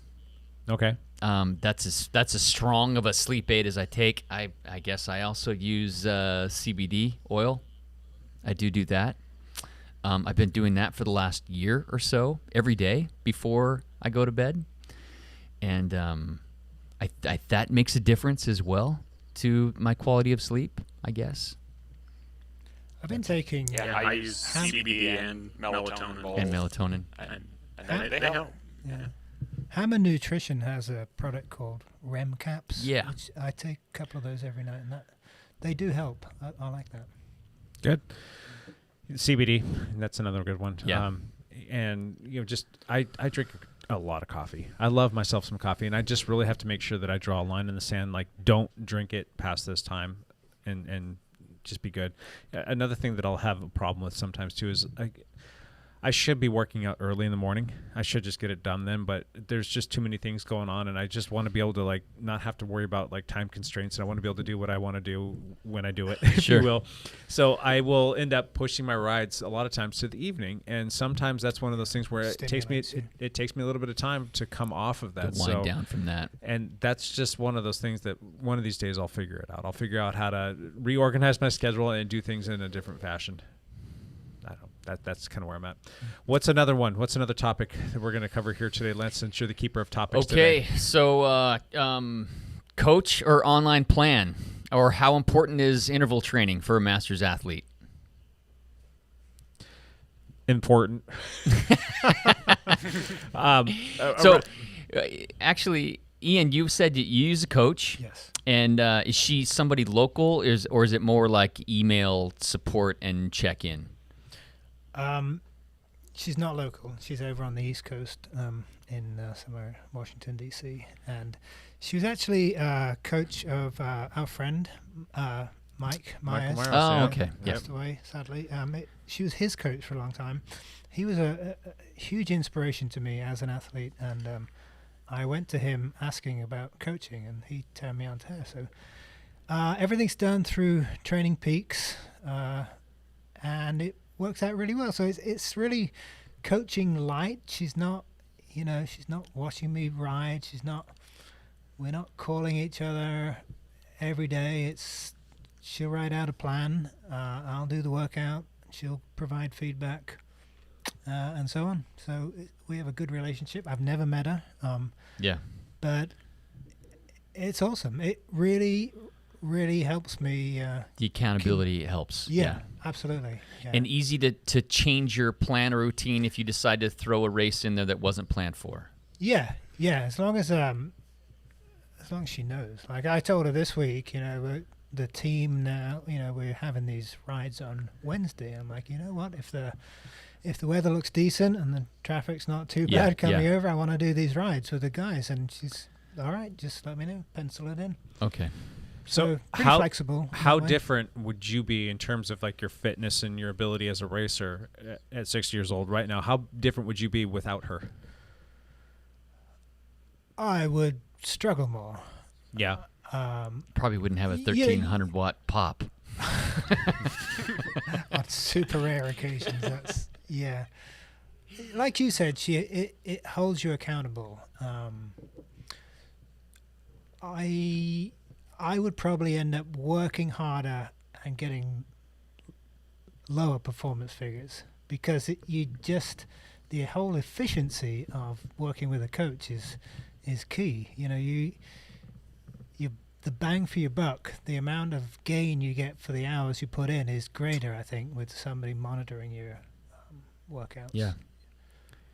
Okay. That's as strong of a sleep aid as I take. I guess I also use CBD oil. I do that. I've been doing that for the last year or so, every day before I go to bed, and that makes a difference as well to my quality of sleep, I guess. I've been taking. Yeah, I use CBD and melatonin both. And melatonin. And they help. Yeah. Hammer Nutrition has a product called REM caps. Yeah. Which I take a couple of those every night, and they do help. I like that. Good. CBD, that's another good one. Yeah. And I drink a lot of coffee. I love myself some coffee, and I just really have to make sure that I draw a line in the sand. Like, don't drink it past this time, and just be good. Another thing that I'll have a problem with sometimes too is I should be working out early in the morning. I should just get it done then, but there's just too many things going on, and I just want to be able to like not have to worry about like time constraints, and I want to be able to do what I want to do when I do it, if Sure. you will. So I will end up pushing my rides a lot of times to the evening, and sometimes that's one of those things where it takes me a little bit of time to come off of that. To wind down from that. And that's just one of those things that one of these days I'll figure it out. I'll figure out how to reorganize my schedule and do things in a different fashion. I don't know. That's kind of where I'm at. What's another one? What's another topic that we're going to cover here today, Lance, since you're the keeper of topics today? Okay, so coach or online plan, or how important is interval training for a master's athlete? Important. Actually, Ian, you said you use a coach. Yes. And is she somebody local, or is it more like email support and check-in? She's not local. She's over on the East Coast, in somewhere Washington D.C. And she was actually coach of our friend Mike Myers. Myers, Oh, okay. Passed away sadly. She was his coach for a long time. He was a huge inspiration to me as an athlete, and I went to him asking about coaching, and he turned me on to her. So everything's done through Training Peaks, and it works out really well. So it's really coaching light. She's not, she's not watching me ride. We're not calling each other every day. She'll write out a plan. I'll do the workout. She'll provide feedback, and so on. So we have a good relationship. I've never met her. Yeah. But it's awesome. It really, really helps me. The accountability helps. Yeah, absolutely. Yeah. And easy to change your plan or routine if you decide to throw a race in there that wasn't planned for. Yeah. As long as she knows. Like I told her this week, the team now, we're having these rides on Wednesday. I'm like, you know what? If the weather looks decent and the traffic's not too bad coming over, I want to do these rides with the guys. And she's all right. Just let me know. Pencil it in. Okay. So pretty flexible. How different would you be in terms of like your fitness and your ability as a racer at 6 years old right now? How different would you be without her? I would struggle more. Yeah. Probably wouldn't have a 1,300 watt pop. On super rare occasions, like you said, it holds you accountable. I would probably end up working harder and getting lower performance figures because the whole efficiency of working with a coach is key. The bang for your buck, the amount of gain you get for the hours you put in is greater, I think, with somebody monitoring your workouts. Yeah.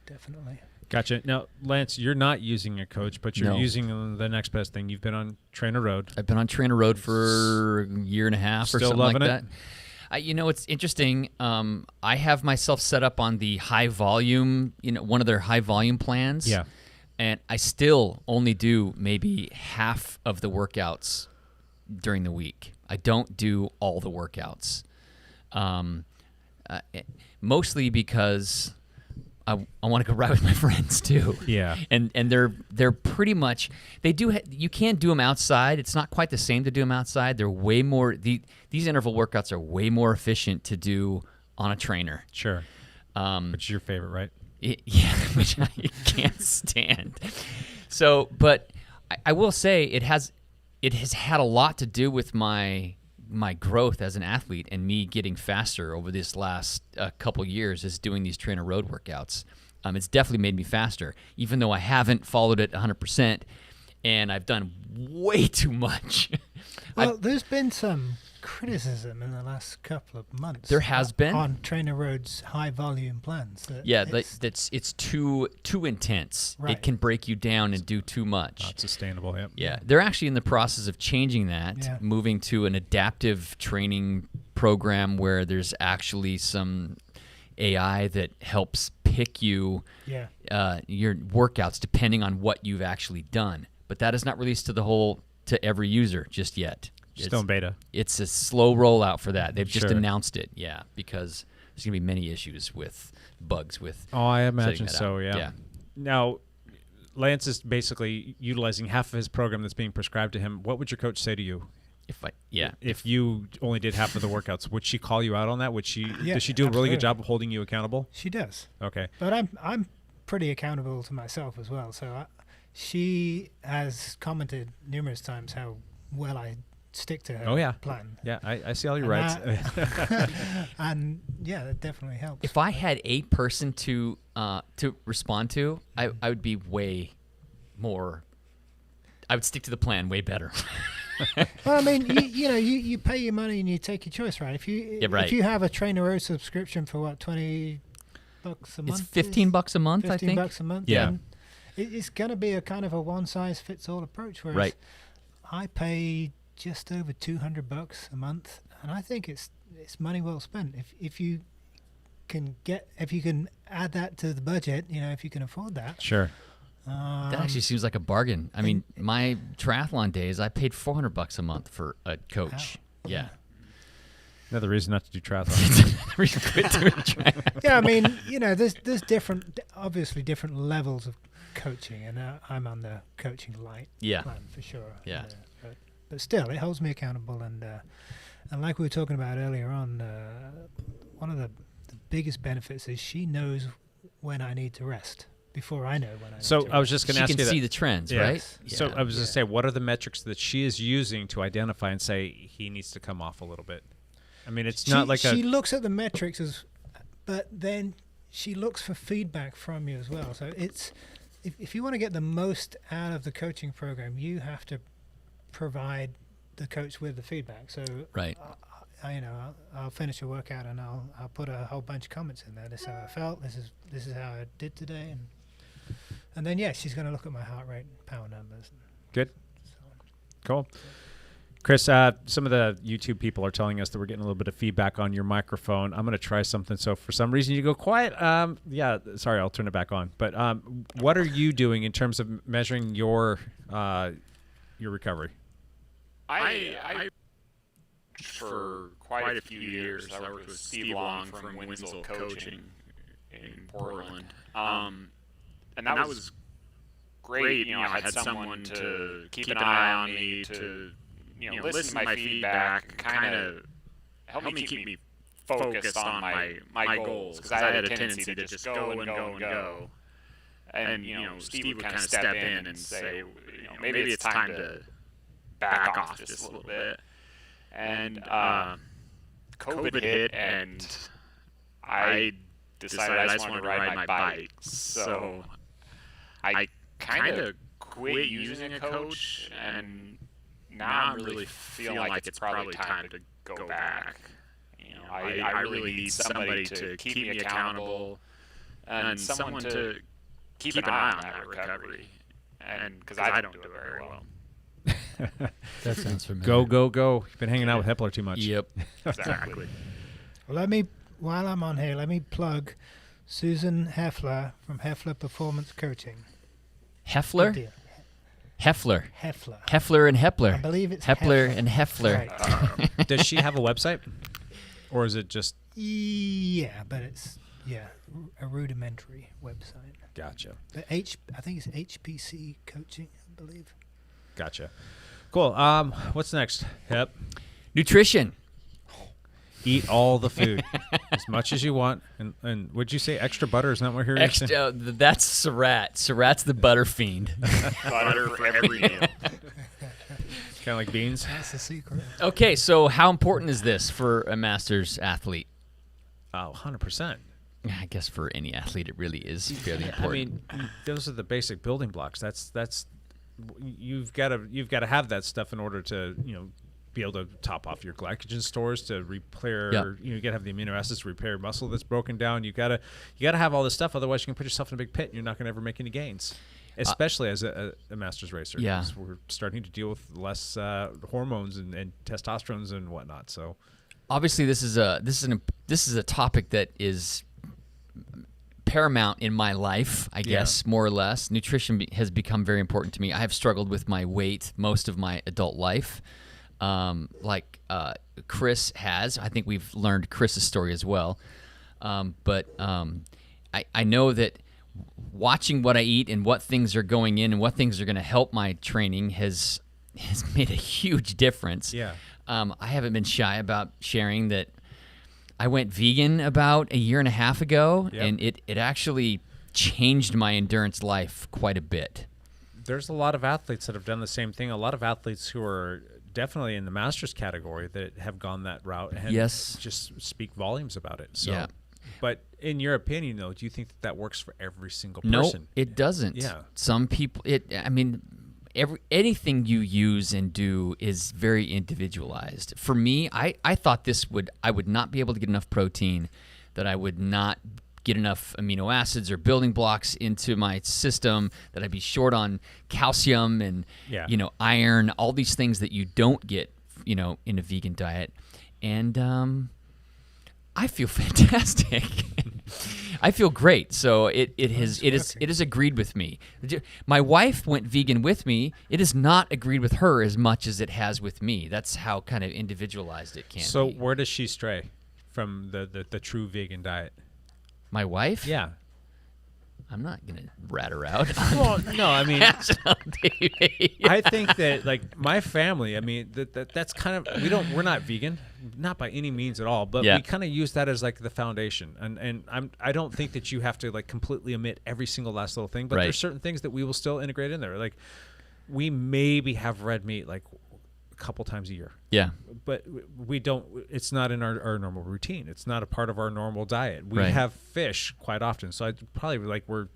Definitely. Gotcha. Now, Lance, you're not using a coach, but you're No. using the next best thing. You've been on Trainer Road. I've been on Trainer Road for a year and a half or Still something like loving that. it? It's interesting. I have myself set up on the high volume, one of their high volume plans. Yeah. And I still only do maybe half of the workouts during the week. I don't do all the workouts. Mostly because I want to go ride with my friends too. Yeah. And they're pretty much, they do, you can't do them outside. It's not quite the same to do them outside. They're way more, these interval workouts are way more efficient to do on a trainer. Sure. Which is your favorite, right? Which I can't stand. So, but I will say it has had a lot to do with my growth as an athlete and me getting faster over this last couple years is doing these Trainer Road workouts. It's definitely made me faster, even though I haven't followed it 100%, and I've done way too much. Well, there's been some criticism in the last couple of months. There has been on Trainer Road's high volume plans. It's too intense. Right. It can break you down and do too much. Not sustainable. Yep. Yeah, they're actually in the process of changing that, moving to an adaptive training program where there's actually some AI that helps pick you your workouts depending on what you've actually done. But that is not released to every user just yet. Still in beta. It's a slow rollout for that. They've just Sure. announced it, because there's going to be many issues with bugs with. Oh, I setting imagine that so. up. Yeah. Now, Lance is basically utilizing half of his program that's being prescribed to him. What would your coach say to you? If you only did half of the workouts, would she call you out on that? Does she do a really absolutely. good job of holding you accountable? She does. Okay. But I'm pretty accountable to myself as well. So she has commented numerous times how well I stick to her plan. Yeah, I see all your rights. And yeah, that definitely helps. If I had a person to respond to, I would be way more. I would stick to the plan way better. Well, I mean, you pay your money and you take your choice, right? If you have a Trainer Road subscription for what, $20 a month? It's $15 a month, I think. $15 a month. Yeah. then it's going to be a kind of a one size fits all approach. Whereas Right. I pay just over $200 a month, and I think it's money well spent. If you can add that to the budget, if you can afford that. Sure. That actually seems like a bargain. I mean, my triathlon days, I paid $400 a month for a coach. Wow. Yeah. Another reason not to do triathlon. We quit doing triathlon. Yeah, I mean, there's obviously different levels of coaching, and I'm on the coaching light plan for sure. Yeah. But still, it holds me accountable, and like we were talking about earlier on, one of the biggest benefits is she knows when I need to rest before I know when I need to So rest. I was just going to ask She you can that. see the trends, Yeah. right? So Yeah. I was going to say, what are the metrics that she is using to identify and say he needs to come off a little bit? I mean, it's not like she looks at the metrics but then she looks for feedback from you as well. So it's if you want to get the most out of the coaching program, you have to provide the coach with the feedback. So Right. I'll finish a workout and I'll put a whole bunch of comments in there. This is how I felt. This is how I did today, and then she's going to look at my heart rate, and power numbers. Good. Cool. Chris, some of the YouTube people are telling us that we're getting a little bit of feedback on your microphone. I'm going to try something. So for some reason you go quiet. Sorry, I'll turn it back on. But what are you doing in terms of measuring your recovery? I for quite a few years, I worked with Steve Long from Winslow Coaching in Portland. And that was great. I had someone to keep an eye on me, to listen to my feedback, kind of help me keep me focused on my goals, because I had a tendency to just go and go and go. And Steve would kind of step in and say, maybe it's time to back off just a little bit. And COVID hit, and I decided I just wanted to ride my bike. So I kind of quit using a coach, and now I'm really feeling like it's probably time to go back. I really need somebody to keep me accountable, and someone to keep an eye on that recovery, and because I don't do it very well. That sounds familiar. Go. You've been hanging out with Hepler too much. Yep. Exactly. Well, while I'm on here, let me plug Susan Heffler from Heffler Performance Coaching. Heffler? Good deal. Heffler. Heffler. Heffler and Hepler. I believe it's Hepler and Heffler. Right. Does she have a website? Or is it just... Yeah, but it's a rudimentary website. Gotcha. But I think it's HPC Coaching, I believe. Gotcha. Cool. What's next? Hep. Nutrition. Eat all the food as much as you want. And would you say extra butter? Is that what we're hearing? Extra, that's Surratt. Surratt's the butter fiend. Butter for every meal. Kind of like beans. That's the secret. Okay, so how important is this for a Masters athlete? Oh, 100%. I guess for any athlete, it really is fairly I important. mean, those are the basic building blocks. That's you've got to have that stuff in order to be able to top off your glycogen stores, to repair. Yep. You got to have the amino acids to repair muscle that's broken down. You got to have all this stuff. Otherwise, you can put yourself in a big pit, and you're not going to ever make any gains. Especially as a Masters racer. Yeah. 'Cause we're starting to deal with less hormones and testosterone and whatnot. So Obviously, this is a topic that is paramount in my life, I guess, more or less. Nutrition has become very important to me. I have struggled with my weight most of my adult life, like Chris has. I think we've learned Chris's story as well. I know that watching what I eat and what things are going in and what things are going to help my training has made a huge difference. Yeah. I haven't been shy about sharing that I went vegan about a year and a half ago, Yep. and it actually changed my endurance life quite a bit. There's a lot of athletes that have done the same thing. A lot of athletes who are definitely in the masters category that have gone that route and Yes. just speak volumes about it. So, Yeah. But in your opinion, though, do you think that works for every single No, person? it doesn't. Yeah. Some people, anything you use and do is very individualized. For me, I thought I would not be able to get enough protein, that I would not get enough amino acids or building blocks into my system, that I'd be short on calcium and Yeah. iron, all these things that you don't get in a vegan diet. And I feel fantastic. I feel great. So it has agreed with me. My wife went vegan with me. It has not agreed with her as much as it has with me. That's how kind of individualized it can So be. where does she stray from the true vegan diet? My wife? Yeah. I'm not gonna rat her out. Well, no, I mean, National TV. I think that like my family, I mean, that's kind of we're not vegan, not by any means at all, but Yeah. we kind of use that as like the foundation. And I don't think that you have to like completely omit every single last little thing, but Right. there's certain things that we will still integrate in there. Like we maybe have red meat like a couple times a year. Yeah. But we don't. It's not in our normal routine. It's not a part of our normal diet. We Right. have fish quite often, so I'd probably like we're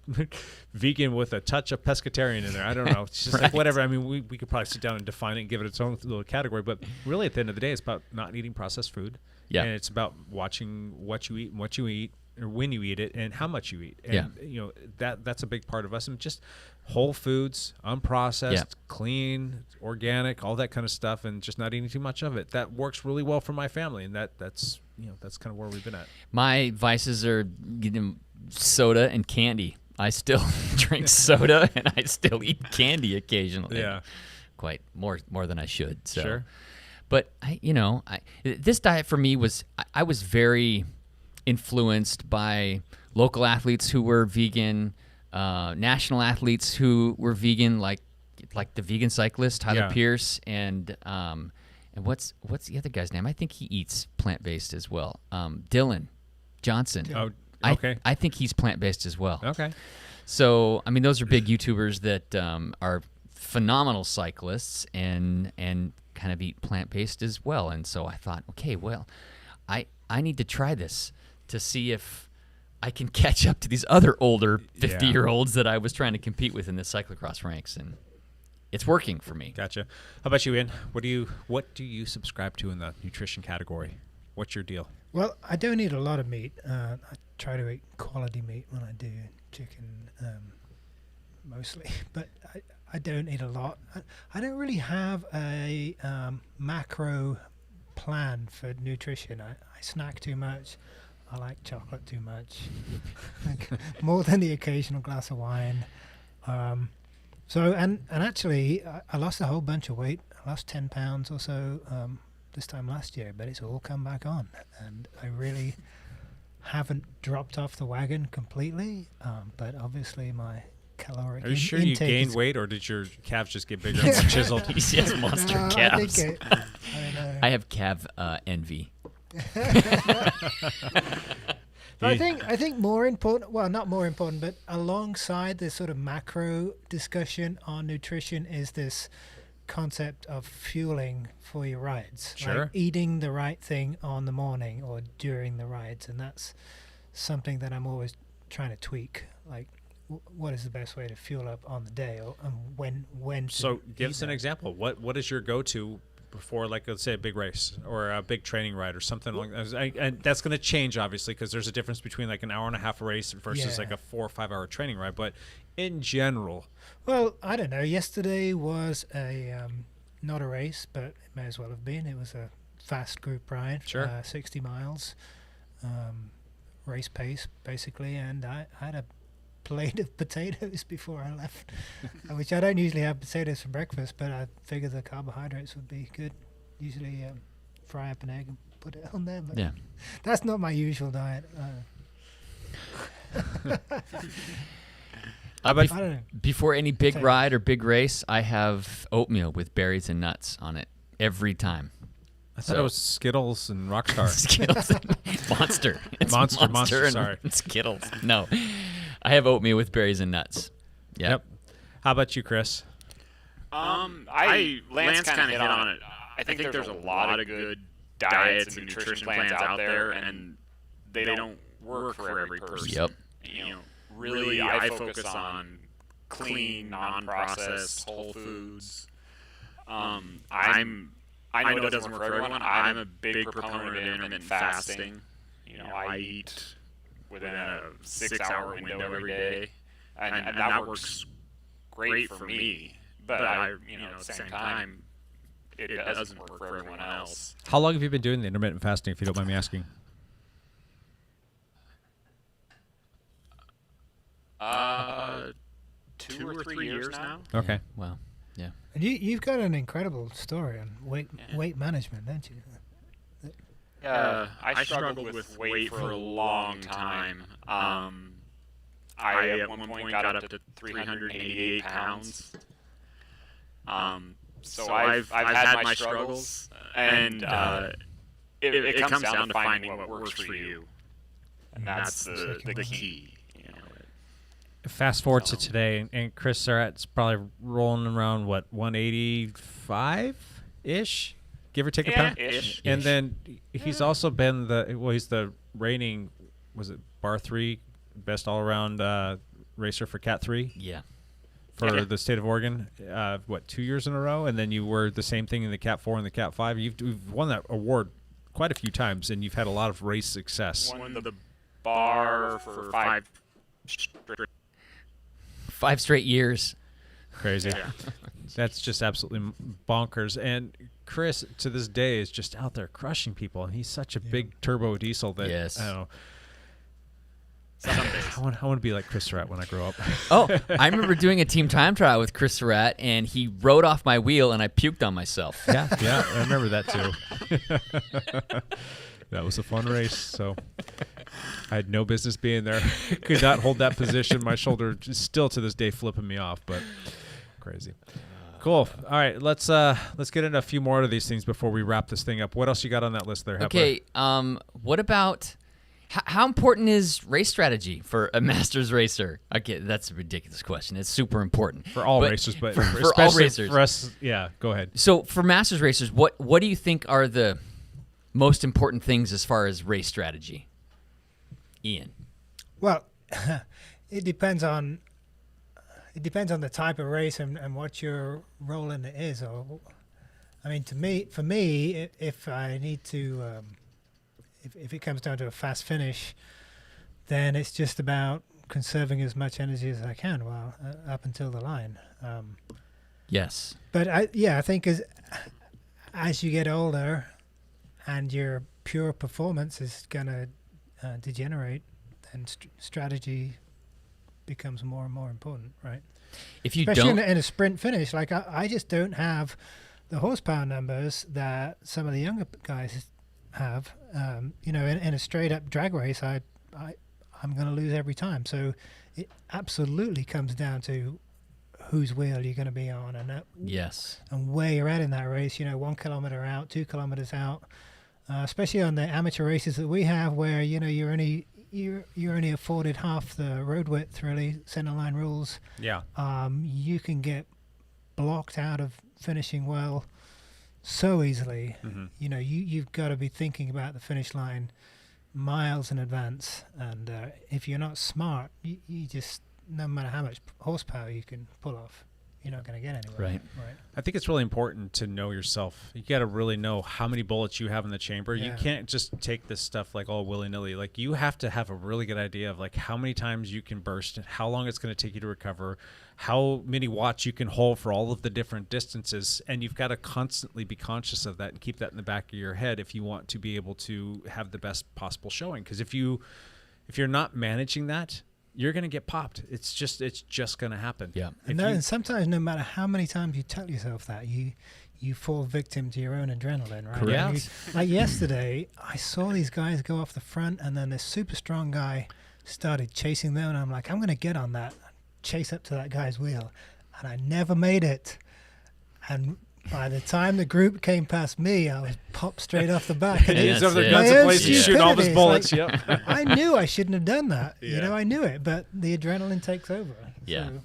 vegan with a touch of pescatarian in there. I don't know. It's just like Right. whatever. I mean, we could probably sit down and define it and give it its own little category. But really, at the end of the day, it's about not eating processed food. Yeah. And it's about watching what you eat and what you eat, or when you eat it, and how much you eat. And Yeah. that's a big part of us. And just whole foods, unprocessed, Yeah. clean, organic, all that kind of stuff, and just not eating too much of it. That works really well for my family, and that's kind of where we've been at. My vices are soda and candy. I still drink soda and I still eat candy occasionally. Yeah. Quite more than I should. So. Sure. But this diet for me I was very influenced by local athletes who were vegan, national athletes who were vegan, like the vegan cyclist Tyler Yeah. Pierce, and what's the other guy's name? I think he eats plant-based as well. Dylan Johnson. Oh, okay. I think he's plant-based as well. Okay. So, I mean, those are big YouTubers that are phenomenal cyclists and kind of eat plant-based as well. And so I thought, okay, well, I need to try this to see if I can catch up to these other older 50-year-olds that I was trying to compete with in the cyclocross ranks, and it's working for me. Gotcha. How about you, Ian? What do you subscribe to in the nutrition category? What's your deal? Well, I don't eat a lot of meat. I try to eat quality meat when I do chicken, mostly. But I don't eat a lot. I don't really have a macro plan for nutrition. I snack too much. I like chocolate too much, more than the occasional glass of wine. So actually, I lost a whole bunch of weight. I lost 10 pounds or so this time last year, but it's all come back on, and I really haven't dropped off the wagon completely. But obviously, my caloric Are you sure you intake gained is weight, or did your calves just get bigger and more chiseled? He has monster No, calves. I don't know. I have calf envy. But I think more important, well, not more important, but alongside this sort of macro discussion on nutrition is this concept of fueling for your rides. Sure. Like eating the right thing on the morning or during the rides. And that's something that I'm always trying to tweak. Like, what is the best way to fuel up on the day, or when to So give eat us an that? example. What is your go-to before, like, let's say a big race or a big training ride or something like that? And that's going to change, obviously, because there's a difference between like an hour and a half race versus Yeah. like a 4 or 5 hour training ride. But in general, Well, I don't know. Yesterday was a not a race, but it may as well have been. It was a fast group ride, Sure. 60 miles, race pace basically, and I had a plate of potatoes before I left, which I don't usually have potatoes for breakfast, but I figured the carbohydrates would be good. Usually fry up an egg and put it on there. But Yeah. that's not my usual diet. How about I don't know. Before any big Potatoes. ride or big race, I have oatmeal with berries and nuts on it every time. I thought it was Skittles and Rockstar. Skittles and Monster. It's Monster, and sorry. Skittles. No. I have oatmeal with berries and nuts. Yep. How about you, Chris? Lance kind of hit on it. I think there's a lot of good diets and nutrition plans out there, and they don't work for every person. Yep. Really, I focus on clean, non-processed, whole foods. I know it doesn't work for everyone. I'm a big proponent of intermittent fasting. I eat within a 6-hour window every day, and that works great for me. But at the same time, it doesn't work for everyone else. How long have you been doing the intermittent fasting, if you don't mind me asking? 2 or 3 years now. Okay. Well, yeah. And you've got an incredible story on weight management, don't you? I struggled with weight for a long time. I at one point got up to 388 pounds. So I've had my struggles, and it comes down to finding what works for you, and that's the key. Fast forward to today, and Chris Surratt's probably rolling around, 185-ish? Give or take a pound? Ish. And then he's also been he's the reigning, was it Bar 3, best all-around racer for Cat 3? Yeah. For the state of Oregon, 2 years in a row? And then you were the same thing in the Cat 4 and the Cat 5. You've won that award quite a few times, and you've had a lot of race success. Won the bar for 5 straight years. Crazy. That's just absolutely bonkers. And Chris, to this day, is just out there crushing people, and he's such a big turbo diesel that Yes. I don't know. I want to be like Chris Surratt when I grow up. Oh, I remember doing a team time trial with Chris Surratt, and he rode off my wheel, and I puked on myself. Yeah, I remember that too. That was a fun race. So I had no business being there. Could not hold that position. My shoulder is still to this day flipping me off, but crazy. Cool. All right, let's get into a few more of these things before we wrap this thing up. What else you got on that list there, Hepler? Okay. What about how important is race strategy for a masters racer? Okay, that's a ridiculous question. It's super important For all racers, but for all especially racers. for us, yeah. Go ahead. So for masters racers, what do you think are the most important things as far as race strategy? Ian. Well, it depends on the type of race and what your role in it is. Or, I mean, for me, if I need to, if it comes down to a fast finish, then it's just about conserving as much energy as I can while up until the line. Yes. But I think as you get older, and your pure performance is gonna degenerate, and strategy becomes more and more important, right? If you Especially don't, in a sprint finish, like I just don't have the horsepower numbers that some of the younger guys have. In a straight up drag race, I'm going to lose every time. So it absolutely comes down to whose wheel you're going to be on, and yes. and where you're at in that race. 1 kilometer out, 2 kilometers out, especially on the amateur races that we have, where you're only afforded half the road width, really, center line rules. Yeah. You can get blocked out of finishing well so easily. Mm-hmm. You've got to be thinking about the finish line miles in advance, and if you're not smart, you just, no matter how much horsepower you can pull off, you're not going to get anywhere. Right. I think it's really important to know yourself. You got to really know how many bullets you have in the chamber. Yeah. You can't just take this stuff like all willy-nilly. Like, you have to have a really good idea of like how many times you can burst, how long it's going to take you to recover, how many watts you can hold for all of the different distances, and you've got to constantly be conscious of that and keep that in the back of your head if you want to be able to have the best possible showing. Because if you're not managing that, you're going to get popped. It's just going to happen. Yeah. And sometimes, no matter how many times you tell yourself that, you you fall victim to your own adrenaline, right? Correct. And like yesterday, I saw these guys go off the front, and then this super strong guy started chasing them, and I'm like, I'm going to get on that, chase up to that guy's wheel. And I never made it. And by the time the group came past me, I was popped straight off the back. And He's over there that's guns it. and blazing, Yeah. shooting all those bullets. Like, Yep. I knew I shouldn't have done that. Yeah. You know, I knew it, but the adrenaline takes over. Yeah. So,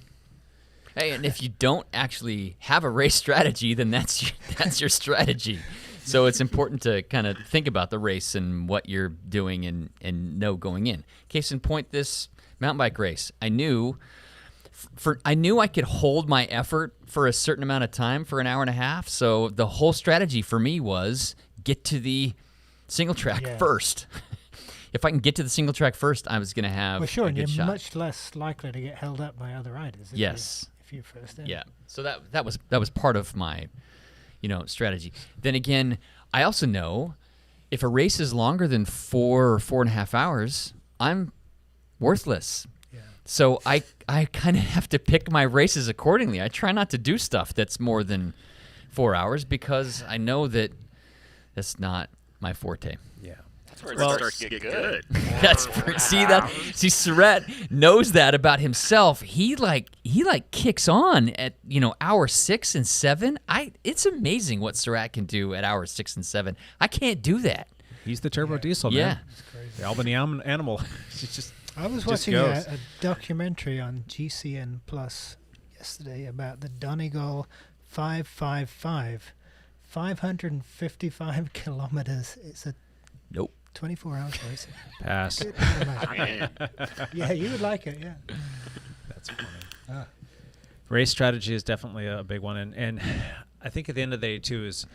Hey, and if you don't actually have a race strategy, then that's your strategy. So it's important to kind of think about the race and what you're doing and know going in. Case in point, this mountain bike race, I knew I could hold my effort for a certain amount of time for an hour and a half. So the whole strategy for me was get to the single track Yeah. first. If I can get to the single track first, I was going to have well, sure, a and good you're shot. much less likely to get held up by other riders. Yes. If you're first in. Yeah. So that was part of my, strategy. Then again, I also know if a race is longer than 4 or 4.5 hours, I'm worthless. Yeah. So I kind of have to pick my races accordingly. I try not to do stuff that's more than 4 hours because I know that that's not my forte. Yeah. That's where it starts to get good. See, Surratt knows that about himself. He kicks on at hour 6 and 7. It's amazing what Surratt can do at hour 6 and 7. I can't do that. He's the turbo diesel, Yeah. man. The Albany animal. It's just I was just watching goes. a documentary on GCN Plus yesterday about the Donegal 555. 555 kilometers. It's a Nope. 24 hours race. pass. Yeah, you would like it, yeah. That's funny. Race strategy is definitely a big one, and I think at the end of the day too is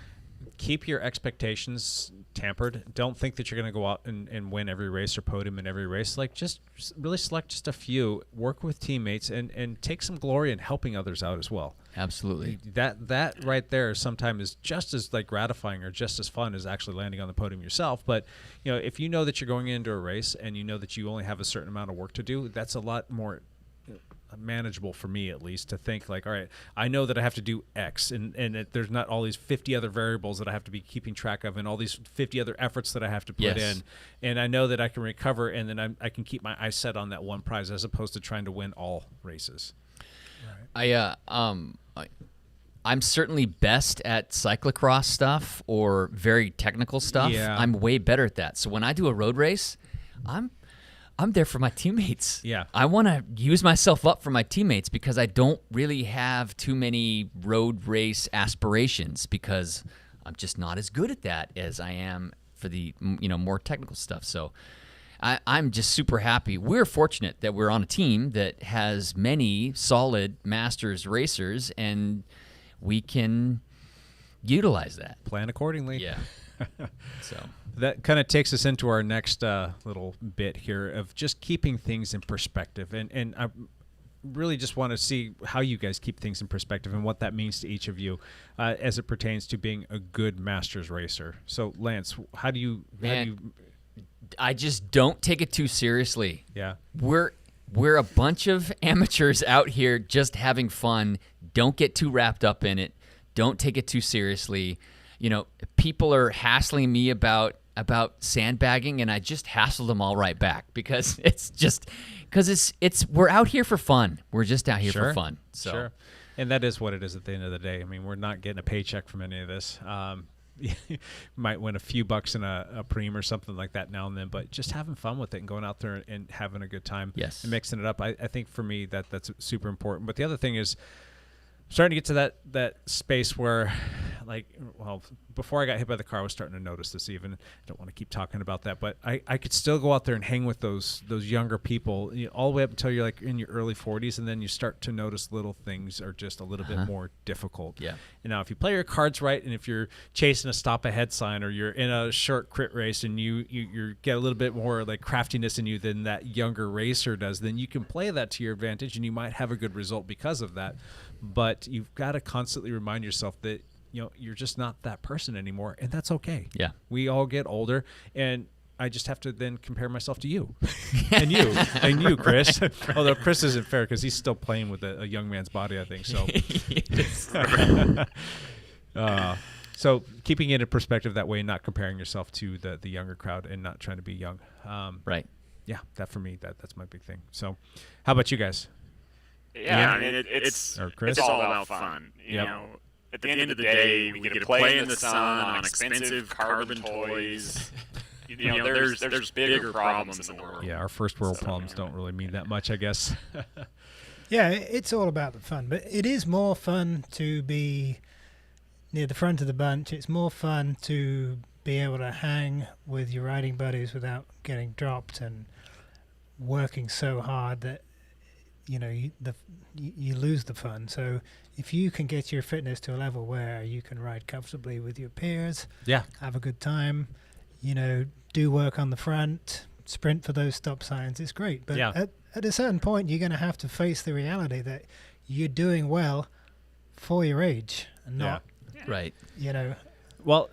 keep your expectations tempered. Don't think that you're going to go out and win every race or podium in every race. Like just really select just a few, work with teammates, and take some glory in helping others out as well. Absolutely. That right there sometimes is just as like gratifying or just as fun as actually landing on the podium yourself. But if you know that you're going into a race and you know that you only have a certain amount of work to do, that's a lot more manageable for me, at least, to think like, all right, I know that I have to do X, and there's not all these 50 other variables that I have to be keeping track of, and all these 50 other efforts that I have to put in, and I know that I can recover, and then I can keep my eyes set on that one prize as opposed to trying to win all races. I'm certainly best at cyclocross stuff or very technical stuff. Yeah. I'm way better at that. So when I do a road race, I'm there for my teammates. Yeah. I want to use myself up for my teammates because I don't really have too many road race aspirations because I'm just not as good at that as I am for the more technical stuff. So I'm just super happy. We're fortunate that we're on a team that has many solid masters racers, and we can utilize that. Plan accordingly. Yeah. So that kind of takes us into our next little bit here of just keeping things in perspective. And I really just want to see how you guys keep things in perspective and what that means to each of you as it pertains to being a good Masters racer. So, Lance, how do you I just don't take it too seriously. Yeah. We're a bunch of amateurs out here just having fun. Don't get too wrapped up in it. Don't take it too seriously. People are hassling me about sandbagging, and I just hassle them all right back because we're out here for fun. We're just out here for fun. So. Sure. And that is what it is at the end of the day. I mean, we're not getting a paycheck from any of this. You might win a few bucks in a preem or something like that now and then, but just having fun with it and going out there and having a good time. Yes. And mixing it up. I think for me that's super important. But the other thing is starting to get to that space where, before I got hit by the car, I was starting to notice this even. I don't want to keep talking about that, but I could still go out there and hang with those younger people all the way up until you're like in your early 40s, and then you start to notice little things are just a little bit more difficult. Yeah. And now if you play your cards right, and if you're chasing a stop ahead sign, or you're in a short crit race and you get a little bit more like craftiness in you than that younger racer does, then you can play that to your advantage, and you might have a good result because of that. But you've got to constantly remind yourself that you're just not that person anymore, and that's okay. Yeah. We all get older, and I just have to then compare myself to you and you, Chris. Although Chris isn't fair because he's still playing with a young man's body, I think. So, So keeping it in perspective that way, not comparing yourself to the younger crowd and not trying to be young. Right. Yeah, that for me, that's my big thing. So how about you guys? Yeah, I mean, it's Or Chris? all about fun. You know, at the end of the day, we get to play in the sun on expensive carbon toys. You know, there's bigger problems in the world. Yeah, our first world problems don't really mean that much, I guess. Yeah, it's all about the fun, but it is more fun to be near the front of the bunch. It's more fun to be able to hang with your riding buddies without getting dropped and working so hard that you lose the fun. So if you can get your fitness to a level where you can ride comfortably with your peers, have a good time, do work on the front, sprint for those stop signs, it's great. But at a certain point, you're going to have to face the reality that you're doing well for your age and not, right. Well,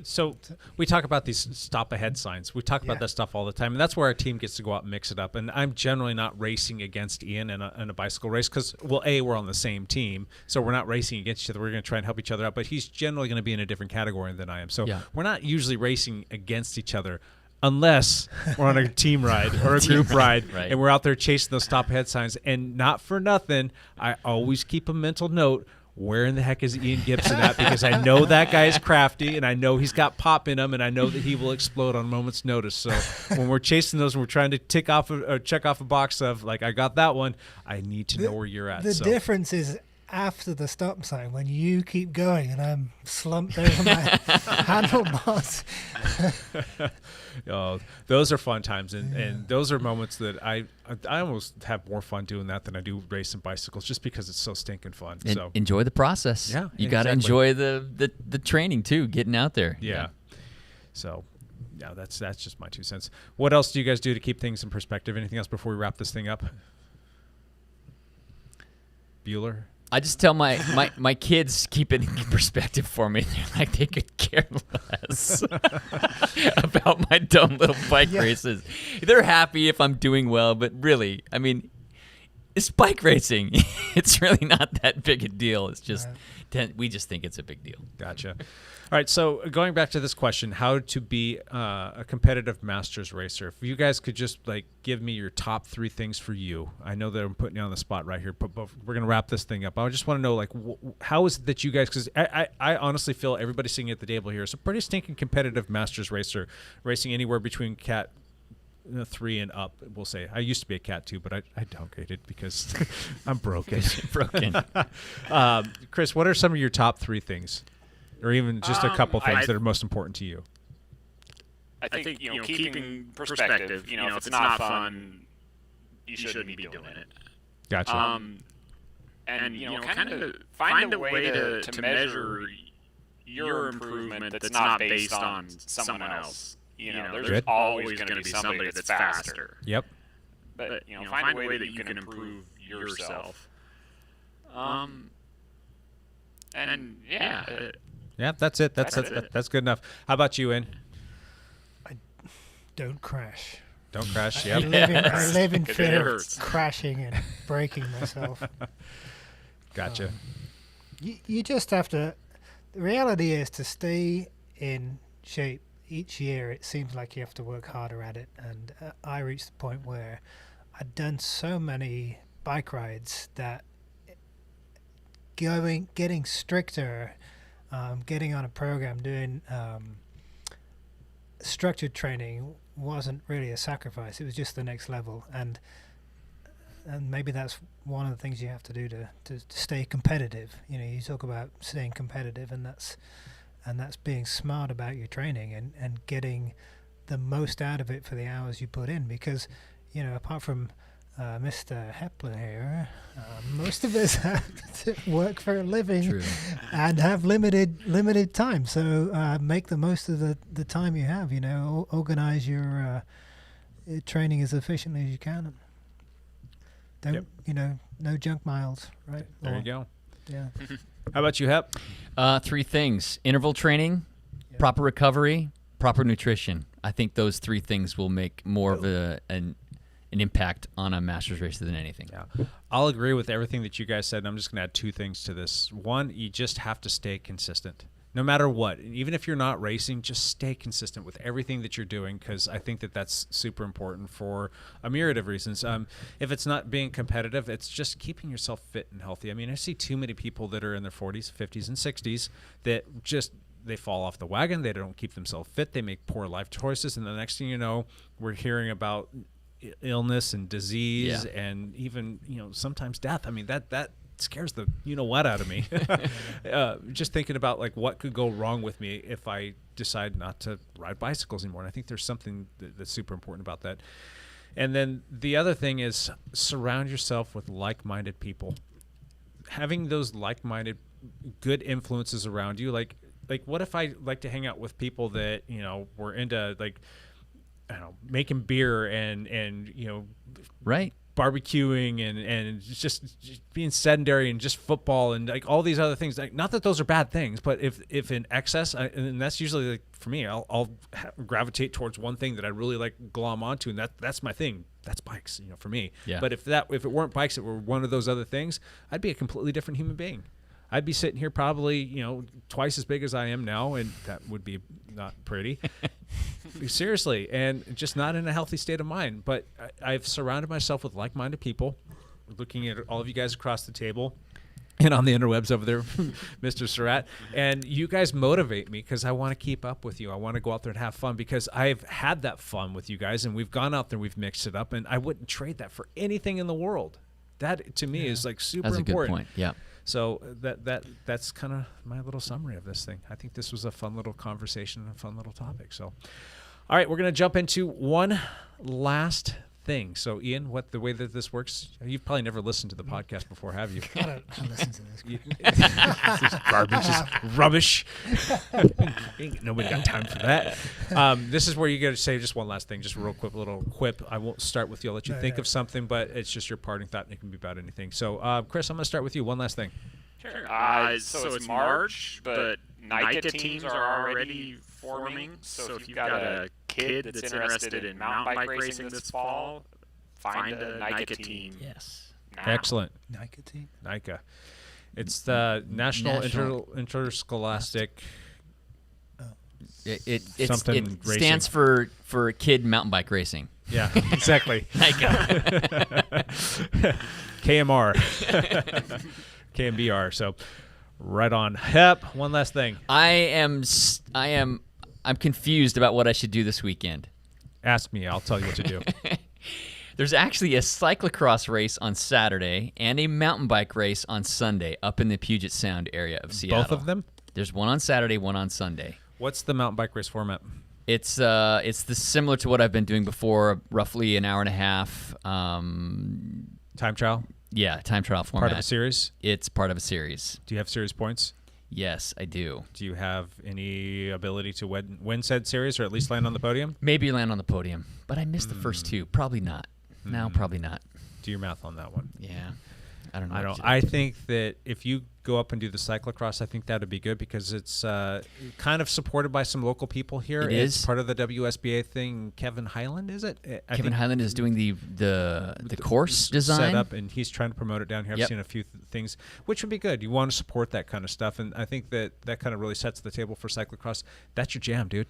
so we talk about these stop ahead signs. We talk about that stuff all the time, and that's where our team gets to go out and mix it up. And I'm generally not racing against Ian in a bicycle race because, well, we're on the same team, so we're not racing against each other. We're going to try and help each other out, but he's generally going to be in a different category than I am. So we're not usually racing against each other unless we're on a team ride or a group ride, and we're out there chasing those stop ahead signs. And not for nothing, I always keep a mental note. Where in the heck is Ian Gibson at? Because I know that guy's crafty, and I know he's got pop in him, and I know that he will explode on a moment's notice. So when we're chasing those and we're trying to check off a box of, like, I got that one, I need to know where you're at. The difference is after the stop sign, when you keep going and I'm slumped over my handlebars. Oh, those are fun times, and those are moments that I almost have more fun doing that than I do racing bicycles, just because it's so stinking fun. And so enjoy the process. Yeah, you got to enjoy the training too, getting out there. Yeah. So, yeah, that's just my 2 cents. What else do you guys do to keep things in perspective? Anything else before we wrap this thing up? Bueller? I just tell my kids keep it in perspective for me. They're like, they could care less about my dumb little bike races. They're happy if I'm doing well, but really, I mean, it's bike racing. It's really not that big a deal. It's just we just think it's a big deal. Gotcha. All right, so going back to this question, how to be a competitive masters racer. If you guys could just give me your top 3 things for you. I know that I'm putting you on the spot right here, but we're going to wrap this thing up. I just want to know, how is it that you guys, because I honestly feel everybody sitting at the table here is a pretty stinking competitive masters racer, racing anywhere between Cat 3 and up, we'll say. I used to be a Cat 2, but I downgraded because I'm broken. Chris, what are some of your top 3 things? Or even just a couple things that are most important to you? I think keeping perspective. If it's not fun, you shouldn't be doing it. Gotcha. And kind of find a way to measure your improvement that's not based on someone else. There's always going to be somebody that's faster. Yep. But find a way that you can improve yourself. Yeah, that's it. That's good enough. How about you, Ian? Don't crash. Don't crash. I Yep. live in fear of crashing and breaking myself. Gotcha. You just have to. The reality is, to stay in shape each year, it seems like you have to work harder at it. And I reached the point where I'd done so many bike rides that getting stricter, getting on a program, doing structured training wasn't really a sacrifice. It was just the next level, and maybe that's one of the things you have to do to stay competitive. You talk about staying competitive, and that's being smart about your training and getting the most out of it for the hours you put in, because apart from Mr. Hepler here, most of us have to work for a living and have limited time. So make the most of the time you have. Organize your training as efficiently as you can. Don't no junk miles, right? There you go. Yeah. How about you, Hep? 3 things: interval training, proper recovery, proper nutrition. I think those 3 things will make more of an an impact on a Masters race than anything. Yeah, I'll agree with everything that you guys said. And I'm just going to add 2 things to this. One, you just have to stay consistent. No matter what, even if you're not racing, just stay consistent with everything that you're doing, because I think that that's super important for a myriad of reasons. If it's not being competitive, it's just keeping yourself fit and healthy. I mean, I see too many people that are in their 40s, 50s, and 60s that just they fall off the wagon. They don't keep themselves fit. They make poor life choices, and the next thing you know, we're hearing about illness and disease and even sometimes death. I mean, that scares the what out of me. Just thinking about like what could go wrong with me if I decide not to ride bicycles anymore. And I think there's something that's super important about that. And then the other thing is surround yourself with like-minded people. Having those like-minded good influences around you, like what if I like to hang out with people that were into like I don't know, making beer and Right. barbecuing and just being sedentary and just football and like all these other things. Like, not that those are bad things, but if in excess, and that's usually like for me, I'll gravitate towards one thing that I really like glom onto, and that's my thing. That's bikes, for me. Yeah. But if it weren't bikes, it were one of those other things, I'd be a completely different human being. I'd be sitting here probably, twice as big as I am now, and that would be not pretty. Seriously, and just not in a healthy state of mind. But I've surrounded myself with like-minded people, looking at all of you guys across the table and on the interwebs over there, Mr. Surratt. And you guys motivate me because I want to keep up with you. I want to go out there and have fun because I've had that fun with you guys, and we've gone out there, we've mixed it up, and I wouldn't trade that for anything in the world. That, to me, is like super important. That's a good point, yeah. So that's kind of my little summary of this thing. I think this was a fun little conversation and a fun little topic. So, all right, we're going to jump into one last thing. So, Ian, the way that this works, you've probably never listened to the podcast before, have you? I don't listen to this. This is garbage. This is rubbish. Nobody got time for that. This is where you got to say just one last thing, just a real quick little quip. I won't start with you. I'll let you think of something, but it's just your parting thought, and it can be about anything. So, Chris, I'm going to start with you. One last thing. Sure. So it's March, but NICA teams are already forming. So if you've got a kid that's interested in mountain bike racing this fall, find a NICA team. Yes. Now. Excellent. NICA team? NICA. It's the National Interscholastic. It something stands for kid mountain bike racing. Yeah, exactly. NICA. KMR. KMBR. So, right on. Hep. One last thing. I'm confused about what I should do this weekend. Ask me. I'll tell you what to do. There's actually a cyclocross race on Saturday and a mountain bike race on Sunday up in the Puget Sound area of Seattle. Both of them? There's one on Saturday, one on Sunday. What's the mountain bike race format? It's similar to what I've been doing before, roughly an hour and a half. Time trial? Yeah, time trial format. Part of a series? It's part of a series. Do you have series points? Yes, I do. Do you have any ability to win said series or at least land on the podium? Maybe land on the podium, but I missed the first two. Probably not. No, probably not. Do your math on that one. Yeah. I don't know. I think that if you go up and do the cyclocross, I think that would be good because it's kind of supported by some local people here. It's part of the WSBA thing. Kevin Highland, is it? Kevin Highland is doing the course design. Set up, and he's trying to promote it down here. I've seen a few things, which would be good. You want to support that kind of stuff, and I think that kind of really sets the table for cyclocross. That's your jam, dude.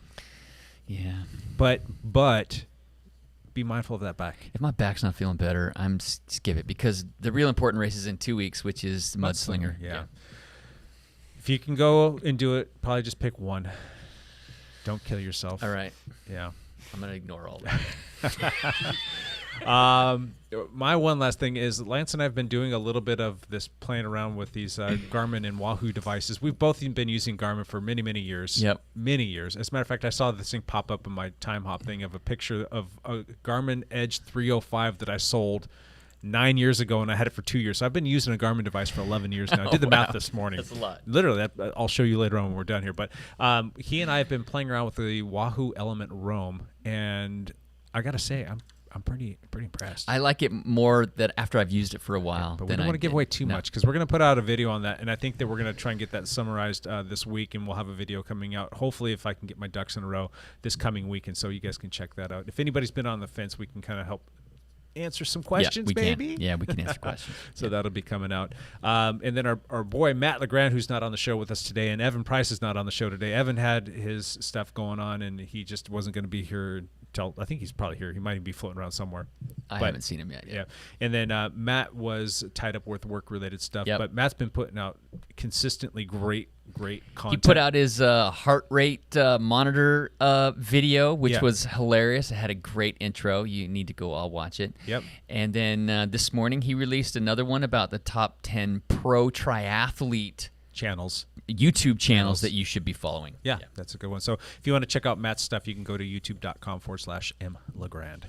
Yeah. But be mindful of that back. If my back's not feeling better, I'm skip it because the real important race is in 2 weeks, which is Mudslinger. Yeah. If you can go and do it, probably just pick one. Don't kill yourself. All right. Yeah. I'm going to ignore all that. My one last thing is Lance and I have been doing a little bit of this playing around with these Garmin and Wahoo devices. We've both been using Garmin for many, many years. Yep. Many years. As a matter of fact, I saw this thing pop up in my time hop thing of a picture of a Garmin Edge 305 that I sold 9 years ago, and I had it for 2 years. So I've been using a Garmin device for 11 years now. I did the math this morning. That's a lot. Literally, I'll show you later on when we're done here. But he and I have been playing around with the Wahoo Element Roam, and I got to say, I'm pretty impressed. I like it more that after I've used it for a while. But we don't want to give away too much because we're going to put out a video on that, and I think that we're going to try and get that summarized this week, and we'll have a video coming out, hopefully if I can get my ducks in a row this coming week, and so you guys can check that out. If anybody's been on the fence, we can kind of help answer some questions, we maybe. Can. Yeah, we can answer questions. So that'll be coming out. And then our boy Matt LeGrand, who's not on the show with us today, and Evan Price is not on the show today. Evan had his stuff going on, and he just wasn't going to be here until, I think he's probably here. He might even be floating around somewhere. I haven't seen him yet. Yeah. And then Matt was tied up with work-related stuff. Yep. But Matt's been putting out consistently great content. He put out his heart rate monitor video, which was hilarious. It had a great intro. You need to go all watch it. Yep. And then this morning he released another one about the top 10 pro triathlete channels. YouTube channels that you should be following. Yeah, that's a good one. So if you want to check out Matt's stuff, you can go to youtube.com/mlegrand.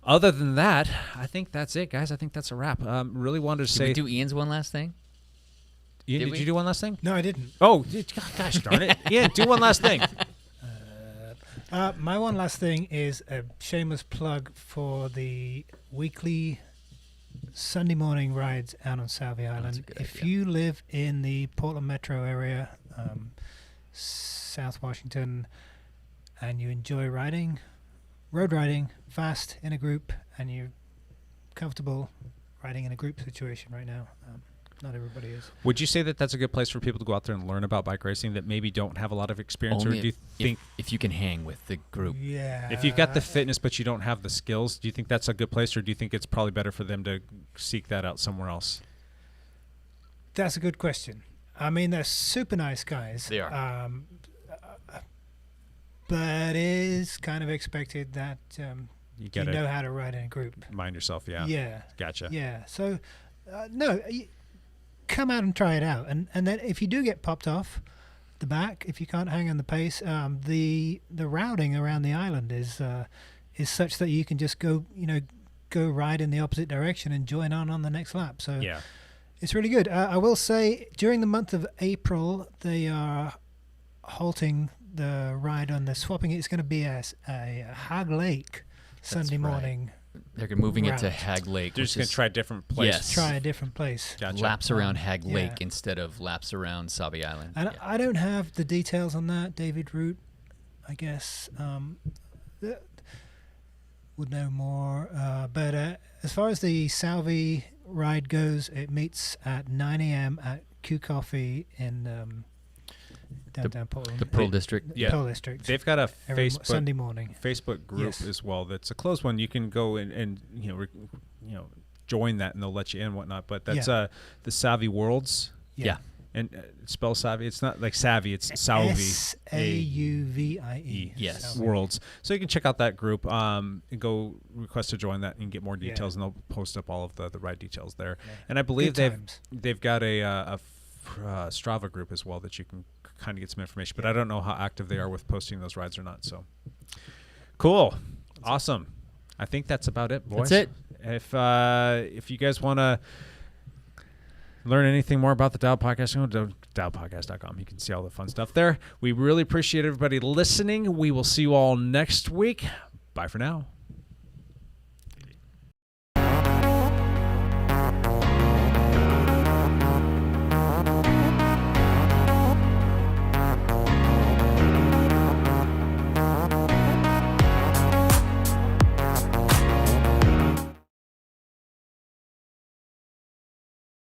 Other than that, I think that's it, guys. I think that's a wrap. Really wanted to say. Did we do Ian's one last thing? Did you do one last thing? No, I didn't. Oh, gosh darn it. Yeah, do one last thing. My one last thing is a shameless plug for the weekly Sunday morning rides out on Salvie Island. If you live in the Portland metro area, South Washington, and you enjoy riding, road riding, fast in a group, and you're comfortable riding in a group situation right now, not everybody is. Would you say that that's a good place for people to go out there and learn about bike racing that maybe don't have a lot of experience? Only or do you think if you can hang with the group? Yeah. if you've got the fitness but you don't have the skills, do you think that's a good place, or do you think it's probably better for them to seek that out somewhere else? That's a good question. I mean, they're super nice guys. They are. But it is kind of expected that you know how to ride in a group. Mind yourself, yeah. Yeah. Gotcha. Yeah. So, come out and try it out. And then if you do get popped off the back, if you can't hang on the pace, the routing around the island is such that you can just go ride in the opposite direction and join on the next lap. So Yeah. it's really good. I will say during the month of April, they are halting the ride on the swapping. It's going to be a Hag Lake Sunday right. morning. They're moving it to route. Hag Lake. They're just going to try a different place. Yes. Try a different place. Gotcha. Laps around Hag yeah. Lake instead of laps around Salvie Island. And I don't have the details on that. David Root, I guess, would know more. But as far as the Salvie ride goes, it meets at 9 a.m. at Q Coffee in downtown Portland. The Pearl District. Yeah. Pearl District. They've got a Sunday morning. Facebook group Yes. as well. That's a closed one. You can go and join that, and they'll let you in and whatnot. But that's the Savvy Worlds. Yeah. And spell Savvy. It's not like Savvy. It's Salvi. Sauvie. Yes. Salvi. Worlds. So you can check out that group. And go request to join that and get more details, and they'll post up all of the ride details there. Yeah. And I believe Good times. they've got a Strava group as well that you can kind of get some information. But I don't know how active they are with posting those rides or not. So cool, awesome. I think that's about it, boys. That's it. If you guys want to learn anything more about the Dial Podcast, go to dialpodcast.com. You can see all the fun stuff there. We really appreciate everybody listening. We will see you all next week. Bye for now.